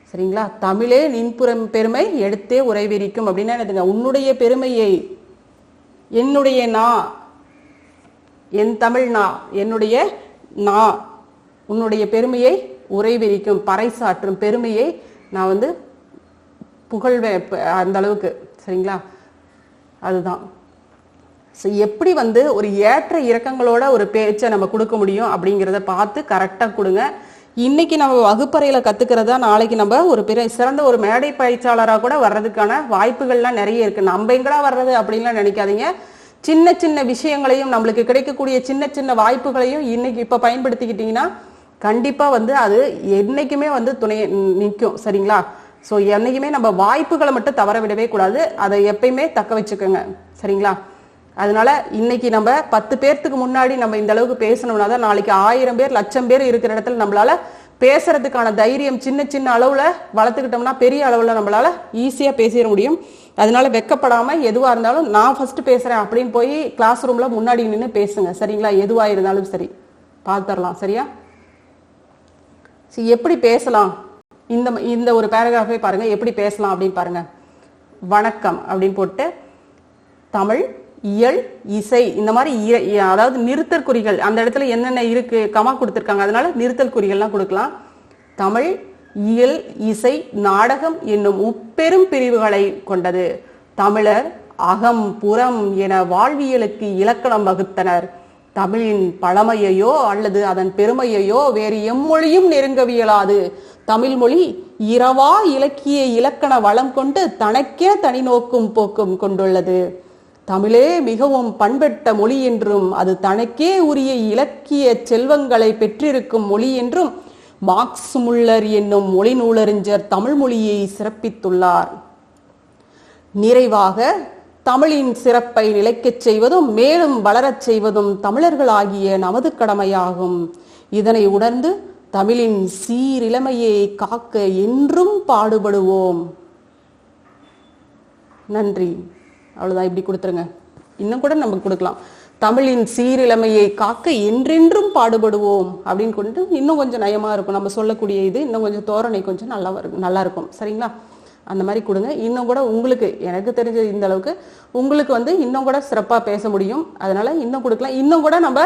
Speaker 1: சரிங்களா? தமிழே நின்புறம் பெருமை எடுத்தே உரைவிரிக்கும் அப்படின்னா என்னதுங்க? உன்னுடைய பெருமையை என்னுடைய நான், என் தமிழ் நான், என்னுடைய நான் உன்னுடைய பெருமையை உரைவிரிக்கும், பறைசாற்றும் பெருமையை நான் வந்து புகழ்வேன் அந்த அளவுக்கு. சரிங்களா? அதுதான். ஸோ எப்படி வந்து ஒரு ஏற்ற இறக்கங்களோட ஒரு பேச்சை நம்ம கொடுக்க முடியும் அப்படிங்கிறத பார்த்து கரெக்டாக கொடுங்க. இன்னைக்கு நம்ம வகுப்பறையில் கற்றுக்கிறதா நாளைக்கு நம்ம ஒரு சிறந்த ஒரு மேடை பயிற்சியாளராக கூட வர்றதுக்கான வாய்ப்புகள்லாம் நிறைய இருக்குது. நம்ம எங்கடா வர்றது அப்படின்லாம் நினைக்காதீங்க. சின்ன சின்ன விஷயங்களையும் நம்மளுக்கு கிடைக்கக்கூடிய சின்ன சின்ன வாய்ப்புகளையும் இன்னைக்கு இப்போ பயன்படுத்திக்கிட்டிங்கன்னா கண்டிப்பாக வந்து அது என்னைக்குமே வந்து துணை நிற்கும். சரிங்களா? ஸோ என்னைக்குமே நம்ம வாய்ப்புகளை மட்டும் தவற விடவே கூடாது. அதை எப்பயுமே தக்க வச்சுக்கோங்க. சரிங்களா? அதனால இன்னைக்கு நம்ம 10 பேர்த்துக்கு முன்னாடி நம்ம இந்த அளவுக்கு பேசணும்னா தான் நாளைக்கு 1000 பேர் 1,00,000 பேர் இருக்கிற இடத்துல நம்மளால பேசுறதுக்கான தைரியம் சின்ன சின்ன அளவுல வளர்த்துக்கிட்டோம்னா பெரிய அளவுல நம்மளால ஈஸியா பேசிட முடியும். அதனால வெக்கப்படாம எதுவா இருந்தாலும் நான் ஃபர்ஸ்ட் பேசுறேன் அப்படின்னு போய் கிளாஸ் ரூம்ல முன்னாடி நின்று பேசுங்க. சரிங்களா? எதுவா இருந்தாலும் சரி பார்த்துடலாம். சரியா? எப்படி பேசலாம்? இந்த ஒரு பேராகிராஃபை பாருங்க. எப்படி பேசலாம் அப்படின்னு பாருங்க. வணக்கம் அப்படின்னு போட்டு தமிழ், இயல், இசை இந்த மாதிரி அதாவது நிறுத்தல் குறிகள் அந்த இடத்துல என்னென்ன இருக்கு கமா கொடுத்துருக்காங்க, அதனால நிறுத்தல் குறிகள்லாம் கொடுக்கலாம். தமிழ், இயல், இசை, நாடகம் என்னும் முப்பெரும் பிரிவுகளை கொண்டது. தமிழர் அகம் புறம் என வாழ்வியலுக்கு இலக்கணம் வகுத்தனர். தமிழின் பழமையையோ அல்லது அதன் பெருமையையோ வேறு எம்மொழியும் நெருங்கவியலாது. தமிழ் மொழி இரவா இலக்கிய இலக்கண வளம் கொண்டு தனக்கே தனி நோக்கும் போக்கும் கொண்டுள்ளது. தமிழே மிகவும் பண்பட்ட மொழி என்றும் அது தனக்கே உரிய இலக்கிய செல்வங்களை பெற்றிருக்கும் மொழி என்றும் மார்க்சு முல்லர் என்னும் மொழி நூலறிஞர் தமிழ் மொழியை சிறப்பித்துள்ளார். நிறைவாக தமிழின் சிறப்பை நிலைக்கச் செய்வதும் மேலும் வளரச் செய்வதும் தமிழர்களாகிய நமது கடமையாகும். இதனை உணர்ந்து தமிழின் சீரிழமையை காக்க என்றும் பாடுபடுவோம். நன்றி. அவ்வளவுதான். இப்படி கொடுத்துருங்க. இன்னும் கூட நம்ம கொடுக்கலாம். தமிழின் சீரிழமையை காக்க என்றென்றும் பாடுபடுவோம் அப்படின்னு கொண்டு இன்னும் கொஞ்சம் நயமா இருக்கும். நம்ம சொல்லக்கூடிய இது இன்னும் கொஞ்சம் தோரணை கொஞ்சம் நல்லா இருக்கும். சரிங்களா? அந்த மாதிரி கொடுங்க. இன்னும் கூட உங்களுக்கு எனக்கு தெரிஞ்ச இந்த அளவுக்கு உங்களுக்கு வந்து இன்னும் கூட சிறப்பாக பேச முடியும். அதனால இன்னும் கொடுக்கலாம். இன்னும் கூட நம்ம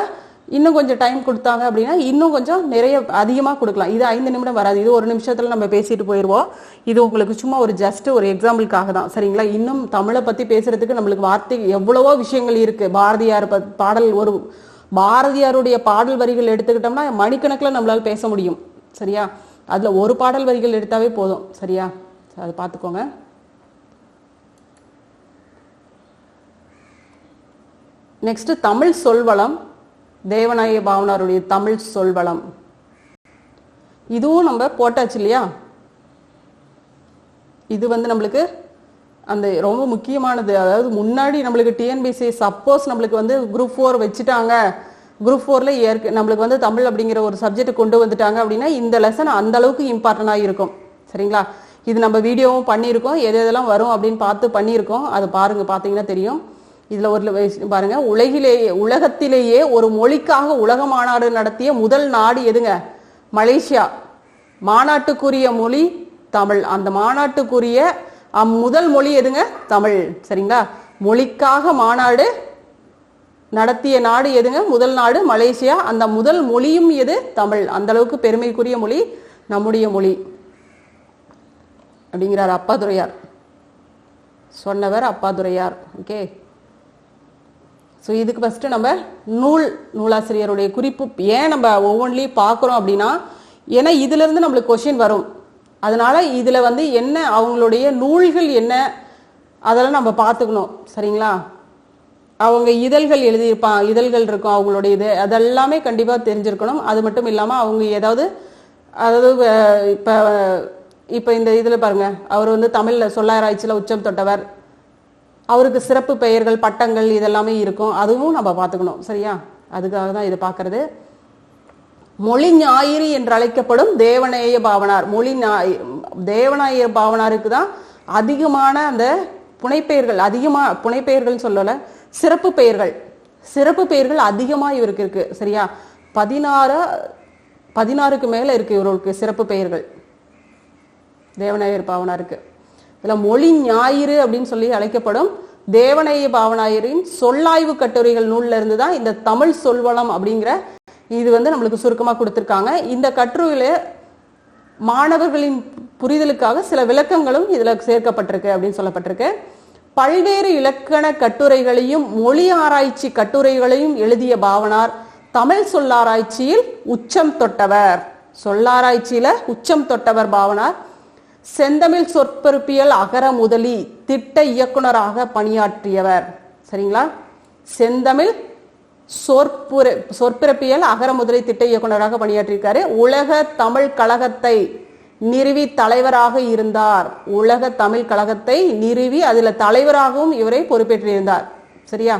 Speaker 1: இன்னும் கொஞ்சம் டைம் கொடுத்தாங்க அப்படின்னா இன்னும் கொஞ்சம் நிறைய அதிகமாக கொடுக்கலாம். இது 5 நிமிடம் வராது. இது 1 நிமிஷத்துல நம்ம பேசிட்டு போயிடுவோம். இது உங்களுக்கு சும்மா ஒரு ஜஸ்ட் ஒரு எக்ஸாம்பிளுக்காக தான். சரிங்களா? இன்னும் தமிழை பற்றி பேசுறதுக்கு நம்மளுக்கு வார்த்தை எவ்வளவோ விஷயங்கள் இருக்கு. பாரதியார் பாடல் ஒரு பாரதியாருடைய பாடல் வரிகள் எடுத்துக்கிட்டோம்னா மணிக்கணக்கில் நம்மளால பேச முடியும். சரியா? அதுல ஒரு பாடல் வரிகள் எடுத்தாவே போதும். சரியா? அதை பார்த்துக்கோங்க. நெக்ஸ்ட் தமிழ் சொல்வளம். தேவநாயக பாவனாருடைய தமிழ் சொல்வளம் இதுவும் நம்ம போட்டாச்சு இல்லையா? இது வந்து நம்மளுக்கு அந்த ரொம்ப முக்கியமானது. அதாவது முன்னாடி நம்மளுக்கு டிஎன்பிசி சப்போஸ் நம்மளுக்கு வந்து குரூப் 4 வச்சுட்டாங்க, குரூப் 4ல நம்மளுக்கு வந்து தமிழ் அப்படிங்கிற ஒரு சப்ஜெக்ட் கொண்டு வந்துட்டாங்க அப்படின்னா இந்த லெசன் அந்த அளவுக்கு இம்பார்ட்டண்டாக இருக்கும். சரிங்களா? இது நம்ம வீடியோவும் பண்ணியிருக்கோம். எதெல்லாம் வரும் அப்படின்னு பார்த்து பண்ணியிருக்கோம். அது பாருங்க, பார்த்தீங்கன்னா தெரியும். இதுல ஒரு பாருங்க, உலகத்திலேயே ஒரு மொழிக்காக உலக மாநாடு நடத்திய முதல் நாடு எதுங்க? மலேசியா. மாநாட்டுக்குரிய மொழி தமிழ். அந்த மாநாட்டுக்குரிய முதல் மொழி எதுங்க? தமிழ். சரிங்களா? மொழிக்காக மாநாடு நடத்திய நாடு எதுங்க? முதல் நாடு மலேசியா. அந்த முதல் மொழியும் எது? தமிழ். அந்த அளவுக்கு பெருமைக்குரிய மொழி நம்முடைய மொழி அப்படிங்கிறார் அப்பாதுரையார். சொன்னவர் அப்பாதுரையார். ஓகே. ஸோ இதுக்கு ஃபஸ்ட்டு நம்ம நூலாசிரியருடைய குறிப்பு ஏன் நம்ம ஒவ்வொன்றிலையும் பார்க்குறோம் அப்படின்னா, ஏன்னா இதுலேருந்து நம்மளுக்கு கொஷின் வரும். அதனால இதில் வந்து என்ன அவங்களுடைய நூல்கள் என்ன அதெல்லாம் நம்ம பார்த்துக்கணும். சரிங்களா? அவங்க இதழ்கள் எழுதியிருப்பாங்க, இதழ்கள் இருக்கும் அவங்களுடைய இது, அதெல்லாமே கண்டிப்பாக தெரிஞ்சிருக்கணும். அது மட்டும் இல்லாமல் அவங்க அதாவது இப்போ இந்த இதில் பாருங்க, அவர் வந்து தமிழில் சொல்லாராய்ச்சியில் உச்சம் தொட்டவர், அவருக்கு சிறப்பு பெயர்கள் பட்டங்கள் இதெல்லாமே இருக்கும், அதுவும் நம்ம பார்த்துக்கணும். சரியா, அதுக்காக தான் இதை பார்க்கறது. மொழி ஞாயிறு என்று அழைக்கப்படும் தேவநேய பாவனார். தேவநாய பாவனாருக்கு தான் அதிகமான அந்த புனைப்பெயர்கள், அதிகமாக புனைப்பெயர்கள் சொல்லல, சிறப்பு பெயர்கள் அதிகமாக இவருக்கு இருக்கு. சரியா, 16க்கு மேல இருக்கு இவருக்கு சிறப்பு பெயர்கள் தேவநாயர் பாவனாருக்கு. இதில் மொழி ஞாயிறு அப்படின்னு சொல்லி அழைக்கப்படும் தேவநேய பாவனாயரின் சொல்லாய்வு கட்டுரைகள் நூல்ல இருந்து தான் இந்த தமிழ் சொல்வளம் அப்படிங்கிற இது நம்மளுக்கு சுருக்கமாக கொடுத்துருக்காங்க. இந்த கட்டுரையில மாணவர்களின் புரிதலுக்காக சில விளக்கங்களும் இதுல சேர்க்கப்பட்டிருக்கு அப்படின்னு சொல்லப்பட்டிருக்கு. பல்வேறு இலக்கண கட்டுரைகளையும் மொழி ஆராய்ச்சி கட்டுரைகளையும் எழுதிய பாவனார் தமிழ் சொல்லாராய்ச்சியில் உச்சம் தொட்டவர். சொல்லாராய்ச்சியில உச்சம் தொட்டவர் பாவனார். செந்தமிழ் சொற்பொருப்பியல் அகர முதலி திட்ட இயக்குனராக பணியாற்றியவர். சரிங்களா, செந்தமிழ் சொற்பிறப்பியல் அகர முதலி திட்ட இயக்குனராக பணியாற்றியிருக்காரு. உலக தமிழ் கழகத்தை நிறுவி தலைவராக இருந்தார். உலக தமிழ் கழகத்தை நிறுவி அதுல தலைவராகவும் இவரை பொறுப்பேற்றிருந்தார். சரியா,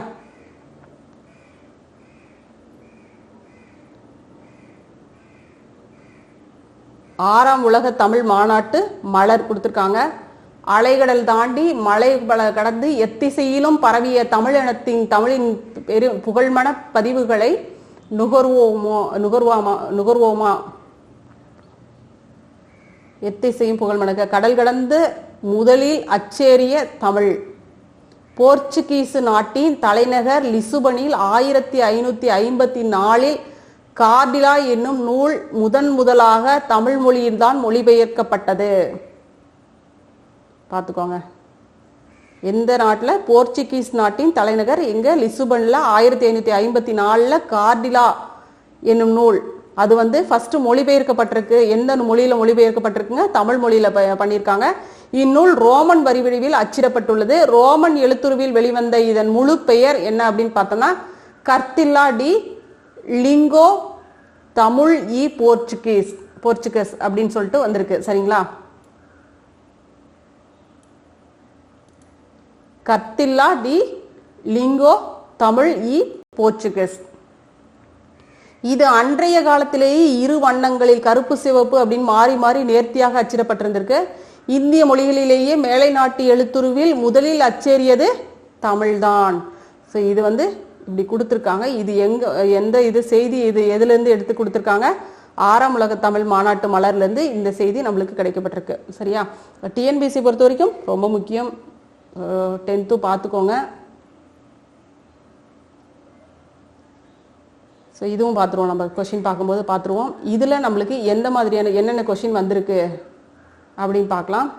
Speaker 1: ஆறாம் உலக தமிழ் மாநாட்டு மலர் கொடுத்திருக்காங்க. அலைகடல் தாண்டி மலை கடந்து எத்திசையிலும் பரவிய தமிழின் புகழ்மன பதிவுகளை நுகர்வோமா எத்திசையும் புகழ்மணக்க கடல் கடந்து முதலில் அச்சேரிய தமிழ். போர்ச்சுகீசு நாட்டின் தலைநகர் லிசுபனில் 1554 கார்டிலா என்னும் நூல் முதலாக தமிழ் மொழியில்தான் மொழிபெயர்க்கப்பட்டது. பார்த்துக்கோங்க, எந்த நாட்டில்? போர்ச்சுகீஸ் நாட்டின் தலைநகர் எங்க? லிசுபன்ல 1554 கார்டிலா என்னும் நூல் அது ஃபர்ஸ்ட் மொழிபெயர்க்கப்பட்டிருக்கு. எந்த மொழியில மொழிபெயர்க்கப்பட்டிருக்குங்க? தமிழ் மொழியில பண்ணியிருக்காங்க. இந்நூல் ரோமன் வரிவடிவில் அச்சிடப்பட்டுள்ளது. ரோமன் எழுத்துருவில் வெளிவந்த இதன் முழு பெயர் என்ன அப்படின்னு பார்த்தோம்னா கர்த்தில்லா டி லிங்கோ தமிழ் இ போர்ச்சுகீஸ் அப்படின்னு சொல்லிட்டு வந்திருக்கு. சரிங்களா, கர்த்தில்லா டி லிங்கோ தமிழ் இ போர்ச்சுகீஸ். இது அன்றைய காலத்திலேயே இரு வண்ணங்களில் கருப்பு சிவப்பு அப்படின்னு மாறி மாறி நேர்த்தியாக அச்சிடப்பட்டிருந்திருக்கு. இந்திய மொழிகளிலேயே மேலை நாட்டு எழுத்துருவில் முதலில் அச்சேறியது தமிழ்தான். ஸோ இது இப்படி கொடுத்துருக்காங்க. இது எந்த செய்தி எதுல இருந்து எடுத்து கொடுத்துருக்காங்க? ஆறாம் உலக தமிழ் மாநாட்டு மலர்ல இருந்து இந்த செய்தி நம்மளுக்கு கிடைக்கப்பட்டிருக்கு. சரியா, டிஎன்பிசி பொறுத்த வரைக்கும் ரொம்ப முக்கியம். 10th பார்த்துக்கோங்க. ஸோ இதுவும் பார்த்துருவோம், நம்ம கொஷின் பார்க்கும்போது பார்த்துருவோம். இதில் நம்மளுக்கு எந்த மாதிரியான என்னென்ன கொஷின் வந்திருக்கு அப்படின்னு பார்க்கலாம்.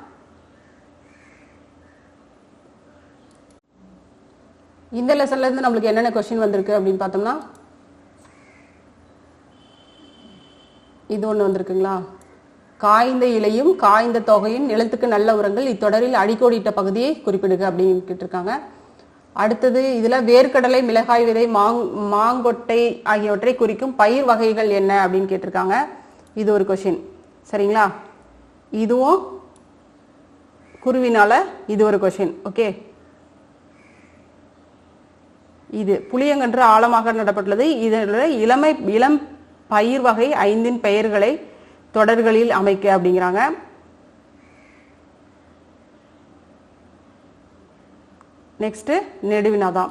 Speaker 1: இந்த லெசன்லேருந்து நம்மளுக்கு என்னென்ன கொஷின் வந்திருக்கு அப்படின்னு பார்த்தோம்னா இது ஒன்று வந்திருக்குங்களா? காய்ந்த இலையும் காய்ந்த தொகையும் நிலத்துக்கு நல்ல உரங்கள் இத்தொடரில் அடிக்கோடிட்ட பகுதியை குறிப்பிடுக அப்படின்னு கேட்டிருக்காங்க. அடுத்தது இதில் வேர்க்கடலை, மிளகாய் விதை, மாங்கொட்டை ஆகியவற்றை குறிக்கும் பயிர் வகைகள் என்ன அப்படின்னு கேட்டிருக்காங்க. இது ஒரு கொஷின். சரிங்களா, இதுவும் குருவினால இது ஒரு கொஷின். ஓகே, இது புளியங்கன்று ஆழமாக நடப்பட்டுள்ளது. இதில் இளம் பயிர் வகை 5 பெயர்களை தொடர்களில் அமைக்க அப்படிங்கிறாங்க. நெக்ஸ்ட் நெடுவினாதான்.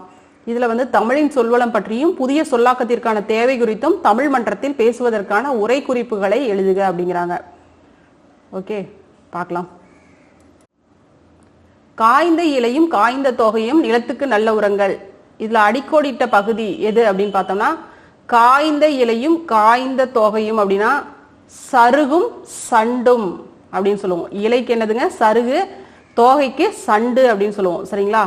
Speaker 1: இதுல தமிழின் சொல்வளம் பற்றியும் புதிய சொல்லாக்கத்திற்கான தேவை குறித்தும் தமிழ் மன்றத்தில் பேசுவதற்கான உரை குறிப்புகளை எழுதுக அப்படிங்கிறாங்க. ஓகே, பார்க்கலாம். காய்ந்த இலையும் காய்ந்த தொகையும் நிலத்துக்கு நல்ல உரங்கள். இதுல அடிக்கோடிட்ட பகுதி எது அப்படின்னு பார்த்தோம்னா காய்ந்த இலையும் காய்ந்த தொகையும் அப்படின்னா சருகும் சண்டும் அப்படின்னு சொல்லுவோம். இலைக்கு என்னதுங்க? சருகு, தோகைக்கு சண்டு அப்படின்னு சொல்லுவோம். சரிங்களா,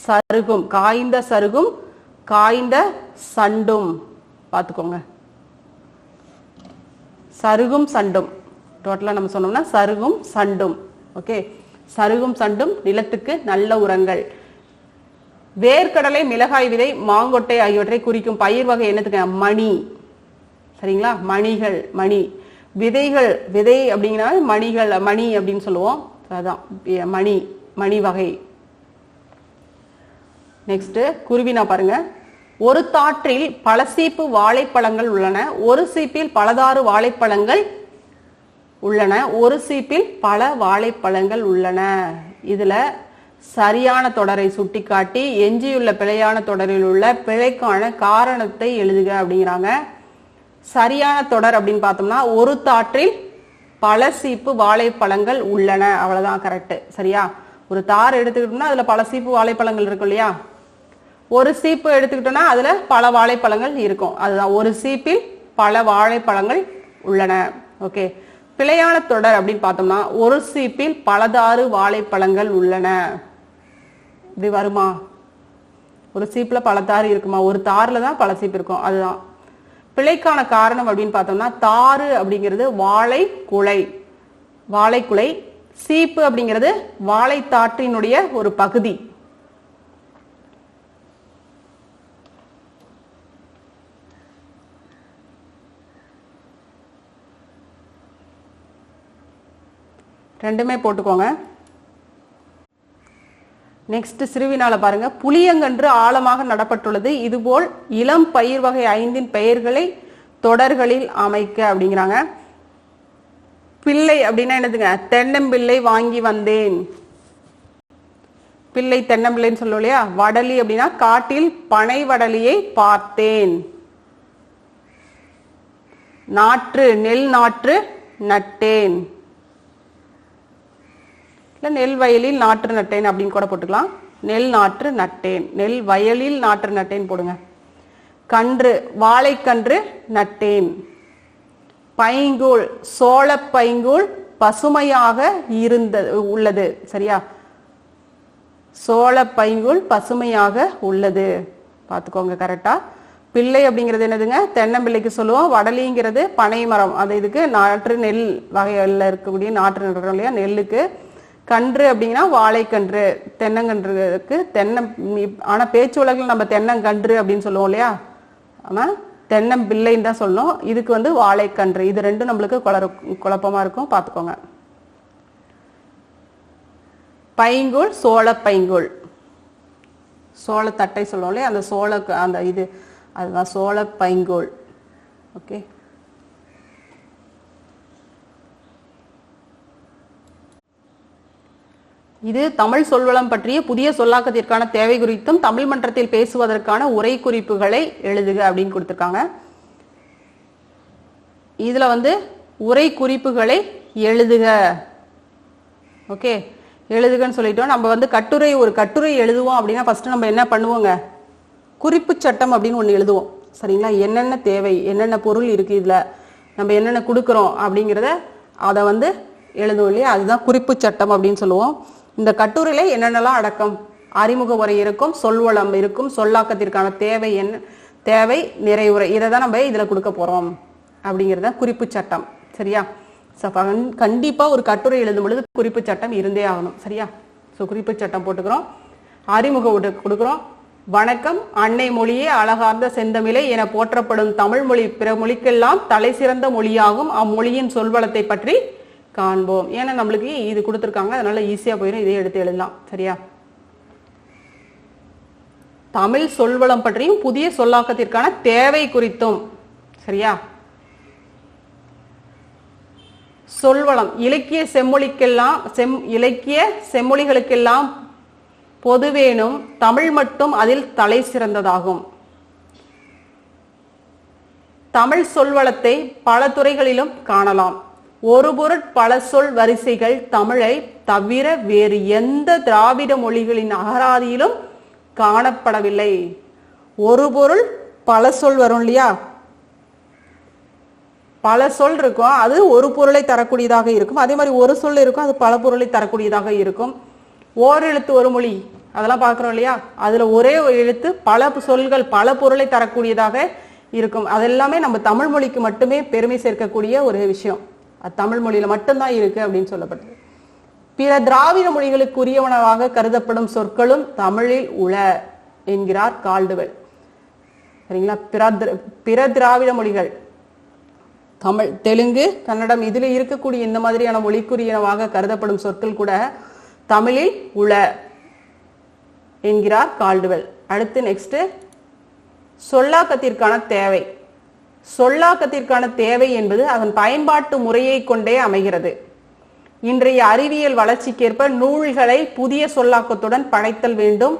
Speaker 1: சருகும், காய்ந்த சருகும் காய்ந்த சண்டும் பார்த்துக்கோங்க. சருகும் சண்டும் டோட்டலா நம்ம சொன்னோம்னா சருகும் சண்டும். ஓகே, சருகும் சண்டும் நிலத்துக்கு நல்ல உரங்கள். வேர்க்கடலை, மிளகாய் விதை, மாங்கொட்டை ஆகியவற்றை குறிக்கும் பயிர் வகை என்னதுங்க? மணி. சரிங்களா, மணிகள், மணி. விதைகள், விதை அப்படிங்கிற மணிகள், மணி அப்படின்னு சொல்லுவோம். அதான் மணி, மணி வகை. நெக்ஸ்ட் குருவினா பாருங்க. ஒரு தாற்றில் பல சீப்பு வாழைப்பழங்கள் உள்ளன, ஒரு சீப்பில் பலதாறு வாழைப்பழங்கள் உள்ளன, ஒரு சீப்பில் பல வாழைப்பழங்கள் உள்ளன. இதுல சரியான தொடரை சுட்டிக்காட்டி எஞ்சியுள்ள பிழையான தொடரில் உள்ள பிழைக்கான காரணத்தை எழுதுக அப்படிங்கிறாங்க. சரியான தொடர் அப்படின்னு பார்த்தோம்னா ஒரு தாற்றில் பல சீப்பு வாழைப்பழங்கள் உள்ளன, அவ்வளவுதான் கரெக்ட். சரியா? ஒரு தார் எடுத்துக்கிட்டோம்னா அதுல பல சீப்பு வாழைப்பழங்கள் இருக்கும் இல்லையா? ஒரு சீப்பு எடுத்துக்கிட்டோம்னா அதுல பல வாழைப்பழங்கள் இருக்கும், அதுதான் ஒரு சீப்பில் பல வாழைப்பழங்கள் உள்ளன. ஓகே. பிழையான தொடர் அப்படின்னு பார்த்தோம்னா ஒரு சீப்பில் பலதாறு வாழைப்பழங்கள் உள்ளன. இப்படி வருமா? ஒரு சீப்ல பல தாறு இருக்குமா? ஒரு தார்ல தான் பல சீப்பு இருக்கும், அதுதான். பிழைக்கான காரணம் அப்படின்னு பார்த்தோம்னா தாறு அப்படிங்கிறது வாழை குலை, வாழைக்குலை. சீப்பு அப்படிங்கிறது வாழைத்தாற்றினுடைய ஒரு பகுதி. ரெண்டுமே போட்டுக்கோங்க. நெக்ஸ்ட் சிறுவினால பாருங்க. புளியங்கன்று ஆழமாக நடப்பட்டுள்ளது, இதுபோல் இளம் பயிர் வகை 5 பெயர்களை தொடர்களில் அமைக்க அப்படிங்கிறாங்க. பிள்ளை அப்படின்னா என்னதுங்க? தென்னம்பிள்ளை வாங்கி வந்தேன். பிள்ளை தென்னம்பிள்ளைன்னு சொல்லுவோம் இல்லையா? வடலி அப்படின்னா காட்டில் பனை வடலியை பார்த்தேன். நாற்று நெல் நாற்று நட்டேன், நெல் வயலில் நாற்று நட்டேன் அப்படின்னு கூட போட்டுக்கலாம். நெல் நாற்று நட்டேன், நெல் வயலில் நாற்று நட்டேன் போடுங்க. கன்று வாழைக்கன்று நட்டேன். பைங்கூழ் சோள பைங்கூழ் பசுமையாக உள்ளது. சரியா? சோள பைங்கூழ் பசுமையாக உள்ளது, பார்த்துக்கோங்க கரெக்டா. பிள்ளை அப்படிங்கிறது என்னதுங்க? தென்னம்பிள்ளைக்கு சொல்லுவோம். வடலிங்கிறது பனை மரம், அது இதுக்கு நாற்று நெல் வகையில் இருக்கக்கூடிய நாற்று நடுறோம் இல்லையா நெல்லுக்கு. கன்று அப்படின்னா வாழைக்கன்று, தென்னங்கன்றுக்கு தென்னம். ஆனா பேச்சு உலகில் நம்ம தென்னங்கன்று அப்படின்னு சொல்லுவோம் இல்லையா? ஆனா தென்னம்பிள்ளைன்னு தான் சொல்லணும். இதுக்கு வாழைக்கன்று. இது ரெண்டும் நம்மளுக்கு குழப்பமா இருக்கும், பார்த்துக்கோங்க. பைங்கூழ் சோள பைங்கூழ், சோளத்தட்டை சொல்லுவோம் இல்லையா? அந்த சோள அந்த இது அதுதான் சோள பைங்கூழ். ஓகே. இது தமிழ் சொல்வளம் பற்றிய புதிய சொல்லாக்கத்திற்கான தேவை குறித்தும் தமிழ் மன்றத்தில் பேசுவதற்கான உரை குறிப்புகளை எழுதுக அப்படின்னு கொடுத்திருக்காங்க. இதுல உரை குறிப்புகளை எழுதுக. ஓகே, எழுதுகன்னு சொல்லிட்டோம். நம்ம கட்டுரை ஒரு கட்டுரை எழுதுவோம் அப்படின்னா ஃபர்ஸ்ட் நம்ம என்ன பண்ணுவோங்க? குறிப்பு சட்டம் அப்படின்னு ஒன்று எழுதுவோம். சரிங்களா? என்னென்ன தேவை, என்னென்ன பொருள் இருக்கு, இதுல நம்ம என்னென்ன கொடுக்குறோம் அப்படிங்கிறத அதை எழுதுவோம் இல்லையா? அதுதான் குறிப்பு சட்டம் அப்படின்னு சொல்லுவோம். இந்த கட்டுரையில என்னென்னலாம் அடக்கம்? அறிமுக உரை இருக்கும், சொல்வளம் இருக்கும், சொல்லாக்கத்திற்கான தேவை என்ன, தேவை, நிறைவுரை, இதை தான் நம்ம இதுல கொடுக்க போறோம் அப்படிங்கிறத குறிப்பு சட்டம். சரியா? கண்டிப்பா ஒரு கட்டுரை எழுதும் பொழுது குறிப்பு சட்டம் இருந்தே ஆகணும். சரியா? ஸோ குறிப்பு சட்டம் போட்டுக்கிறோம். அறிமுக கொடுக்குறோம். வணக்கம், அன்னை மொழியே அழகார்ந்த செந்தமிழை என போற்றப்படும் தமிழ் மொழி பிற மொழிக்கெல்லாம் தலை சிறந்த மொழியாகும், அம்மொழியின் சொல்வளத்தை பற்றி காண்போம். ஏன்னா நம்மளுக்கு இது கொடுத்துருக்காங்க, அதனால ஈஸியா போயிடும், இதை எடுத்து எழுதலாம். சரியா? தமிழ் சொல்வளம் பற்றியும் புதிய சொல்லாக்கத்திற்கான தேவை குறித்தும். சரியா? சொல்வளம் இலக்கிய செம்மொழிக்கெல்லாம் இலக்கிய செம்மொழிகளுக்கெல்லாம் பொதுவேனும் தமிழ் மட்டும் அதில் தலை சிறந்ததாகும். தமிழ் சொல்வளத்தை பல துறைகளிலும் காணலாம். ஒரு பொருட் பல சொல் வரிசைகள் தமிழை தவிர வேறு எந்த திராவிட மொழிகளின் அகராதியிலும் காணப்படவில்லை. ஒரு பொருள் பல சொல் வரும் இல்லையா? பல சொல் இருக்கும், அது ஒரு பொருளை தரக்கூடியதாக இருக்கும். அதே மாதிரி ஒரு சொல் இருக்கும், அது பல பொருளை தரக்கூடியதாக இருக்கும். ஓர் எழுத்து ஒரு மொழி, அதெல்லாம் பார்க்குறோம் இல்லையா? அதுல ஒரே ஒரு எழுத்து பல சொல்கள் பல பொருளை தரக்கூடியதாக இருக்கும். அதெல்லாமே நம்ம தமிழ் மொழிக்கு மட்டுமே பெருமை சேர்க்கக்கூடிய ஒரு விஷயம். அது தமிழ் மொழியில மட்டும்தான் இருக்கு அப்படின்னு சொல்லப்பட்டது. பிற திராவிட மொழிகளுக்கு உரியவனவாக கருதப்படும் சொற்களும் தமிழில் உள என்கிறார் கால்டுவெல். சரிங்களா? பிற திராவிட மொழிகள் தமிழ், தெலுங்கு, கன்னடம், இதுல இருக்கக்கூடிய இந்த மாதிரியான மொழிக்குரியனவாக கருதப்படும் சொற்கள் கூட தமிழில் உள என்கிறார் கால்டுவெல். அடுத்து நெக்ஸ்ட் சொல்லாக்கத்திற்கான தேவை. சொல்லாக்கத்திற்கான தேவை என்பது அதன் பயன்பாட்டு முறையை கொண்டே அமைகிறது. இன்றைய அறிவியல் வளர்ச்சிக்கேற்ப நூல்களை புதிய சொல்லாக்கத்துடன் படைத்தல் வேண்டும்.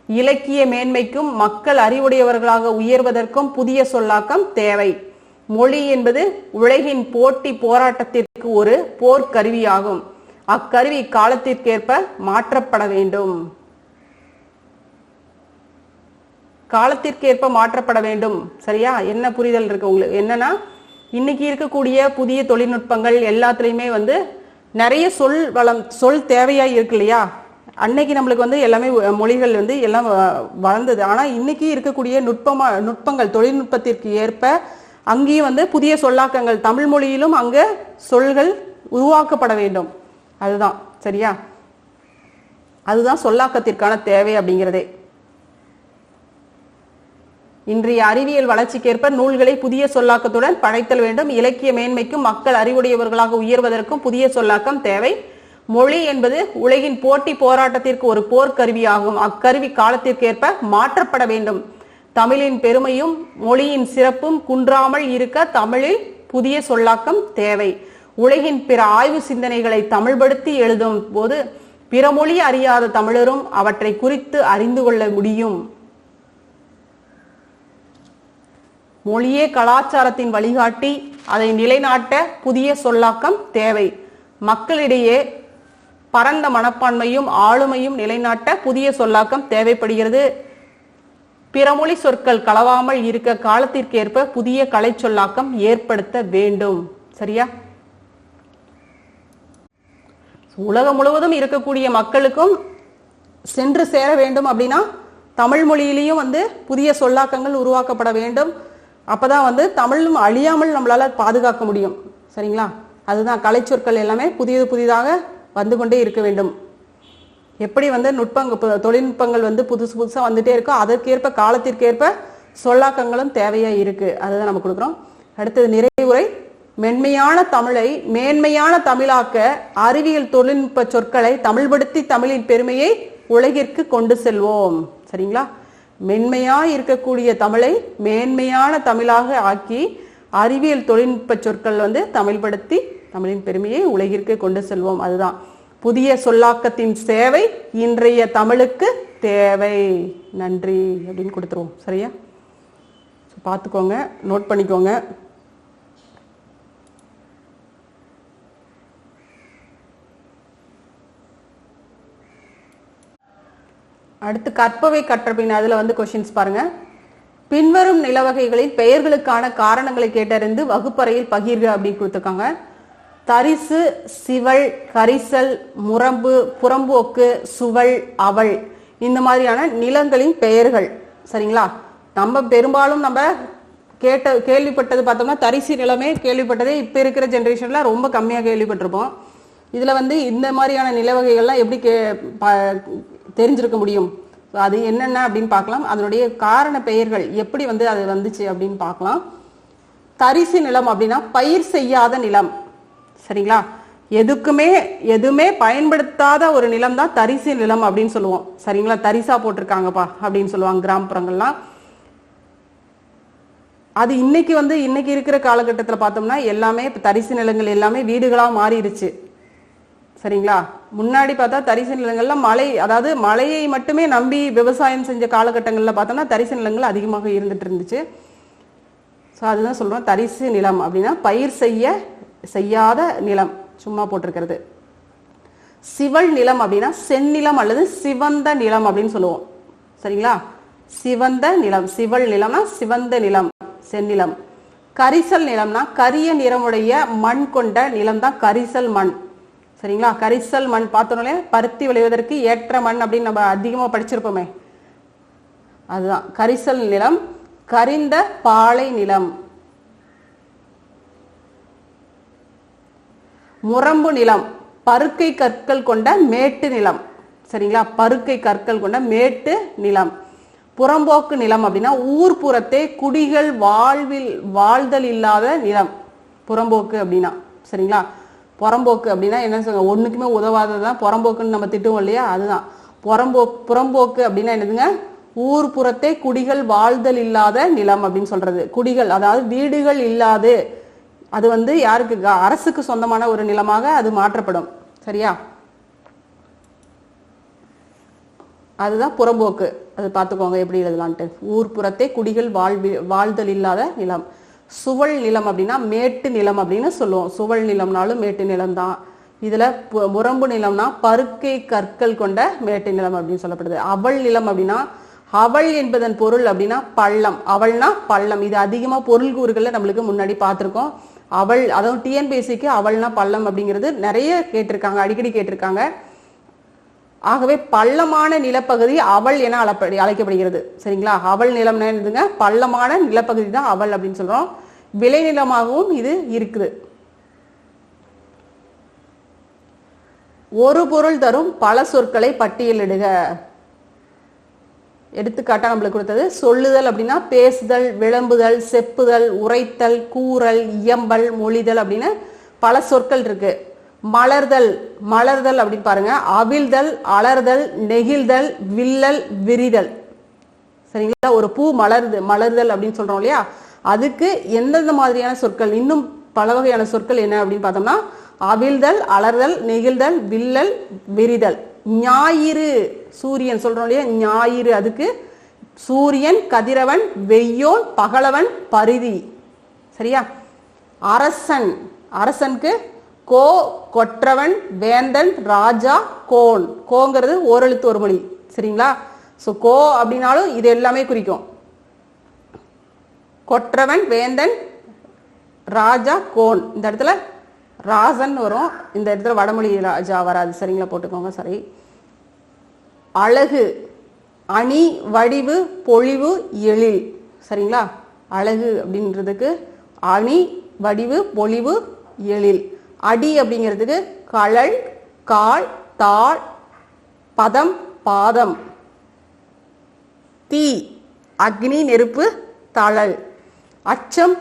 Speaker 1: இலக்கிய மேன்மைக்கும் மக்கள் அறிவுடையவர்களாக உயர்வதற்கும் புதிய சொல்லாக்கம் தேவை. மொழி என்பது உலகின் போட்டி போராட்டத்திற்கு ஒரு போர்க்கருவியாகும். அக்கருவி காலத்திற்கேற்ப மாற்றப்பட வேண்டும். காலத்திற்கேற்ப மாற்றப்பட வேண்டும். சரியா? என்ன புரிதல் இருக்கு உங்களுக்கு? என்னன்னா, இன்னைக்கு இருக்கக்கூடிய புதிய தொழில்நுட்பங்கள் எல்லாத்துலயுமே நிறைய சொல் தேவையா இருக்கு இல்லையா? அன்னைக்கு நம்மளுக்கு எல்லாமே மொழிகள் எல்லாம் வளர்ந்தது. ஆனா இன்னைக்கு இருக்கக்கூடிய நுட்பங்கள் தொழில்நுட்பத்திற்கு ஏற்ப அங்கேயும் புதிய சொல்லாக்கங்கள் தமிழ் மொழியிலும் அங்க சொல்கள் உருவாக்கப்பட வேண்டும். அதுதான் சரியா? அதுதான் சொல்லாக்கத்திற்கான தேவை அப்படிங்கிறதே. இன்றைய அறிவியல் வளர்ச்சிக்கேற்ப நூல்களை புதிய சொல்லாக்கத்துடன் படைத்தல் வேண்டும். இலக்கிய மேன்மைக்கும் மக்கள் அறிவுடையவர்களாக உயர்வதற்கும் புதிய சொல்லாக்கம் தேவை. மொழி என்பது உலகின் போட்டி போராட்டத்திற்கு ஒரு போர்க்கருவியாகும். அக்கருவி காலத்திற்கேற்ப மாற்றப்பட வேண்டும். தமிழின் பெருமையும் மொழியின் சிறப்பும் குன்றாமல் இருக்க தமிழில் புதிய சொல்லாக்கம் தேவை. உலகின் பிற ஆய்வு சிந்தனைகளை தமிழ்படுத்தி எழுதும் போது பிற மொழி அறியாத தமிழரும் அவற்றை குறித்து அறிந்து கொள்ள முடியும். மொழியே கலாச்சாரத்தின் வழிகாட்டி. அதை நிலைநாட்ட புதிய சொல்லாக்கம் தேவை. மக்களிடையே பரந்த மனப்பான்மையும் ஆளுமையும் நிலைநாட்ட புதிய சொல்லாக்கம் தேவைப்படுகிறது. பிறமொழி சொற்கள் கலவாமல் இருக்க காலத்திற்கேற்ப புதிய கலை சொல்லாக்கம் ஏற்படுத்த வேண்டும். சரியா? உலகம் முழுவதும் இருக்கக்கூடிய மக்களுக்கும் சென்று சேர வேண்டும் அப்படின்னா தமிழ் மொழியிலையும் புதிய சொல்லாக்கங்கள் உருவாக்கப்பட வேண்டும். அப்பதான் தமிழும் அழியாமல் நம்மளால பாதுகாக்க முடியும். சரிங்களா? அதுதான் கலை சொற்கள் எல்லாமே புதிதாக வந்து கொண்டே இருக்க வேண்டும். எப்படி தொழில்நுட்பங்கள் புதுசா வந்துட்டே இருக்கோ அதற்கேற்ப காலத்திற்கேற்ப சொல்லாக்கங்களும் தேவையா இருக்கு. அதுதான் நம்ம கொடுக்குறோம். அடுத்தது நிறைவுரை. மென்மையான தமிழை மேன்மையான தமிழாக்க அறிவியல் தொழில்நுட்ப சொற்களை தமிழ்படுத்தி தமிழின் பெருமையை உலகிற்கு கொண்டு செல்வோம். சரிங்களா? மென்மையா இருக்கக்கூடிய தமிழை மேன்மையான தமிழாக ஆக்கி அறிவியல் தொழில்நுட்ப சொற்கள் தமிழ்படுத்தி தமிழின் பெருமையை உலகிற்கு கொண்டு செல்வோம். அதுதான் புதிய சொல்லாக்கத்தின் சேவை இன்றைய தமிழுக்கு தேவை. நன்றி அப்படின்னு கொடுத்துருவோம். சரியா? பார்த்துக்கோங்க, நோட் பண்ணிக்கோங்க. அடுத்து கற்பவை கற்றபின் அதுல கொஸ்டின்ஸ் பாருங்க. பின்வரும் நிலவகைகளில் பெயர்களுக்கான காரணங்களை கேட்டறிந்து வகுப்பறையில் பகிர்க அப்படின்னு கொடுத்துருக்காங்க. தரிசு, சிவள், கரிசல், முரம்பு, புறம்போக்கு, சுவள், அவள் இந்த மாதிரியான நிலங்களின் பெயர்கள். சரிங்களா? நம்ம பெரும்பாலும் கேள்விப்பட்டது பார்த்தோம்னா தரிசு நிலமே கேள்விப்பட்டதே. இப்ப இருக்கிற ஜெனரேஷன்ல ரொம்ப கம்மியா கேள்விப்பட்டிருப்போம். இதுல இந்த மாதிரியான நிலவகைகள்லாம் எப்படி தெரிஞ்சிருக்க முடியும்? அது என்னென்ன அப்படின்னு பார்க்கலாம். அதனுடைய காரண பெயர்கள் எப்படி அது வந்துச்சு அப்படின்னு பார்க்கலாம். தரிசு நிலம் அப்படின்னா பயிர் செய்யாத நிலம். சரிங்களா? எதுவுமே பயன்படுத்தாத ஒரு நிலம் தான் தரிசு நிலம் அப்படின்னு சொல்லுவோம். சரிங்களா? தரிசா போட்டிருக்காங்கப்பா அப்படின்னு சொல்லுவாங்க கிராமப்புறங்கள்லாம். அது இன்னைக்கு இருக்கிற காலகட்டத்தில் பார்த்தோம்னா எல்லாமே தரிசு நிலங்கள் எல்லாமே வீடுகளா மாறிடுச்சு. சரிங்களா? முன்னாடி பார்த்தா தரிசு நிலங்கள்ல அதாவது மழையை மட்டுமே நம்பி விவசாயம் செஞ்ச காலகட்டங்கள்ல பார்த்தோம்னா தரிசு நிலங்கள் அதிகமாக இருந்துட்டு இருந்துச்சு. ஸோ அதுதான் சொல்றோம் தரிசு நிலம் அப்படின்னா பயிர் செய்யாத நிலம், சும்மா போட்டிருக்கிறது. சிவள் நிலம் அப்படின்னா செந்நிலம் அல்லது சிவந்த நிலம் அப்படின்னு சொல்லுவோம். சரிங்களா? சிவந்த நிலம். சிவள் நிலம்னா சிவந்த நிலம், செந்நிலம். கரிசல் நிலம்னா கரிய நிறமுடைய மண் கொண்ட நிலம் தான் கரிசல் மண். சரிங்களா? கரிசல் மண் பார்த்தோன்னே பருத்தி விளைவதற்கு ஏற்ற மண் அப்படின்னு நம்ம அதிகமா படிச்சிருப்போமே, அதுதான் கரிசல் நிலம். கரிந்த பாலை நிலம். முரம்பு நிலம் பருக்கை கற்கள் கொண்ட மேட்டு நிலம். சரிங்களா? பருக்கை கற்கள் கொண்ட மேட்டு நிலம். புறம்போக்கு நிலம் அப்படின்னா ஊர்புறத்தே குடிகள் வாழ்தல் இல்லாத நிலம் புறம்போக்கு அப்படின்னா. சரிங்களா? புறம்போக்கு அப்படின்னா என்ன சொல்லுங்க, ஒண்ணுக்குமே உதவாததான் புறம்போக்குன்னு நம்ம திட்டுவோம் இல்லையா? அதுதான் புறம்போக்கு அப்படின்னா என்னதுங்க? ஊர்புறத்தே குடிகள் வாழ்தல் இல்லாத நிலம் அப்படின்னு சொல்றது. குடிகள் அதாவது வீடுகள் இல்லாது, அது வந்து யாருக்கு, அரசுக்கு சொந்தமான ஒரு நிலமாக அது மாற்றப்படும். சரியா, அதுதான் புறம்போக்கு. அது பார்த்துக்கோங்க எப்படி எழுதலான்ட்டு. ஊர்புறத்தே குடிகள் வாழ்தல் இல்லாத நிலம். சுவல் நிலம் அப்படின்னா மேட்டு நிலம் அப்படின்னு சொல்லுவோம். சுவல் நிலம்னாலும் மேட்டு நிலம் தான். இதுல முரம்பு நிலம்னா பருக்கை கற்கள் கொண்ட மேட்டு நிலம் அப்படின்னு சொல்லப்படுது. அவள் நிலம் அப்படின்னா, அவள் என்பதன் பொருள் அப்படின்னா பள்ளம். அவள்னா பள்ளம். இது அதிகமா பொருள் கூறுகள்ல நம்மளுக்கு முன்னாடி பார்த்திருக்கோம். அவள், அதுவும் டிஎன்பிஎஸ்சிக்கு அவள்னா பள்ளம் அப்படிங்கிறது நிறைய கேட்டிருக்காங்க, அடிக்கடி கேட்டிருக்காங்க. ஆகவே பள்ளமான நிலப்பகுதி அவள் என அழைக்கப்படுகிறது. சரிங்களா, அவள் நிலம் என்னதுங்க, பள்ளமான நிலப்பகுதி தான் அவள் அப்படின்னு சொல்றோம். விளைநிலமாகவும் இது இருக்குது. ஒரு பொருள் தரும் பல சொற்களை பட்டியலிடுக. எடுத்துக்காட்டா நம்மளுக்கு கொடுத்தது சொல்லுதல் அப்படின்னா பேசுதல், விளம்புதல், செப்புதல், உரைத்தல், கூறல், இயம்பல், மொழிதல் அப்படின்னு பல சொற்கள் இருக்கு. மலர்தல், மலர்தல் அப்படின்னு பாருங்க, அவிழ்தல், அலர்தல், நெகிழ்தல், வில்லல், விரிதல். சரிங்களா, ஒரு பூ மலர்தல் அப்படின்னு சொல்றோம் இல்லையா, அதுக்கு எந்தெந்த மாதிரியான சொற்கள், இன்னும் பல வகையான சொற்கள் என்ன அப்படின்னு பார்த்தோம்னா அவிழ்தல், அலர்தல், நெகிழ்தல், வில்லல், விரிதல். ஞாயிறு, சூரியன் சொல்றோம் இல்லையா, ஞாயிறு, அதுக்கு சூரியன், கதிரவன், வெய்யோன், பகலவன், பரிதி. சரியா, அரசன், அரசனுக்கு கோ, கொற்றவன், வேந்தன், ராஜா, கோன். கோங்கிறது ஓரெழுத்து ஒரு மொழி. சரிங்களா, ஸோ கோ அப்படின்னாலும் இது எல்லாமே குறிக்கும். கொற்றவன், வேந்தன், ராஜா, கோன். இந்த இடத்துல ராசன் வரும், இந்த இடத்துல வடமொழி ராஜா வராது. சரிங்களா, போட்டுக்கோங்க. சரி, அழகு, அணி, வடிவு, பொழிவு, எழில். சரிங்களா, அழகு அப்படின்றதுக்கு அணி, வடிவு, பொழிவு, எழில். அடி அப்படிங்கிறதுக்கு கழல், கால், தாள், பதம், பாதம். தீ, அக்னி, நெருப்பு, தழல். அச்சம்,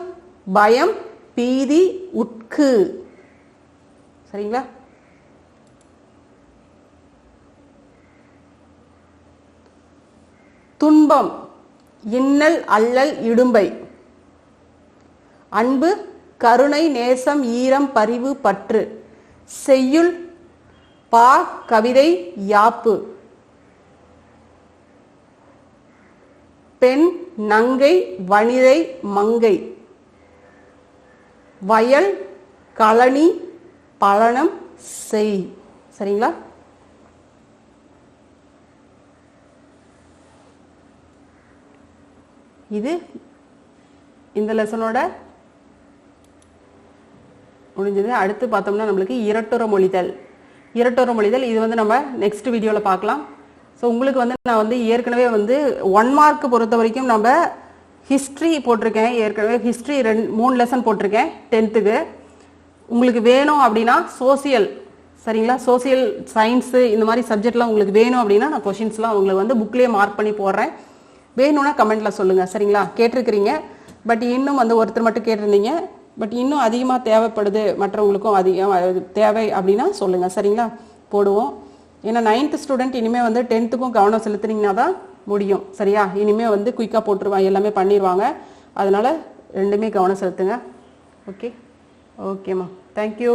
Speaker 1: பயம், பீதி, உட்கு. சரிங்களா, துன்பம், இன்னல், அல்லல், இடும்பை. அன்பு, கருணை, நேசம், ஈரம், பரிவு, பற்று. செய்யுள், பா, கவிதை, யாப்பு. பெண், நங்கை, வனிதை, மங்கை. வயல், களனி, பழனம், செய். சரிங்களா, இது இந்த லெசனோட முடிஞ்சது. அடுத்து பார்த்தோம்னா நம்மளுக்கு இரட்டுற மொழிதல். இரட்டுற மொழிதல் இது வந்து நம்ம நெக்ஸ்ட் வீடியோவில் பார்க்கலாம். ஸோ உங்களுக்கு வந்து நான் வந்து ஏற்கனவே வந்து 1 மார்க் பொறுத்த வரைக்கும் நம்ம ஹிஸ்ட்ரி போட்டிருக்கேன். ஏற்கனவே ஹிஸ்ட்ரி 3 லெசன் போட்டிருக்கேன் 10th. உங்களுக்கு வேணும் அப்படின்னா சோசியல், சரிங்களா, சோசியல் சயின்ஸு இந்த மாதிரி சப்ஜெக்ட்லாம் உங்களுக்கு வேணும் அப்படின்னா நான் கொஷின்ஸ்லாம் உங்களுக்கு வந்து புக்லேயே மார்க் பண்ணி போடுறேன். வேணும்னா கமெண்ட்டில் சொல்லுங்கள். சரிங்களா, கேட்டிருக்கிறீங்க, பட் இன்னும் வந்து ஒருத்தர் மட்டும் கேட்டிருந்தீங்க, பட் இன்னும் அதிகமாக தேவைப்படுது, மற்றவங்களுக்கும் அதிகம் தேவை அப்படின்னா சொல்லுங்கள். சரிங்களா, போடுவோம். ஏன்னா 9th ஸ்டூடெண்ட் இனிமேல் வந்து 10th கவனம் செலுத்துனீங்கன்னா தான் முடியும். சரியா, இனிமேல் வந்து குயிக்காக போட்டுருவாங்க, எல்லாமே பண்ணிடுவாங்க. அதனால் ரெண்டுமே கவனம் செலுத்துங்க. ஓகே, ஓகேம்மா, தேங்க்யூ.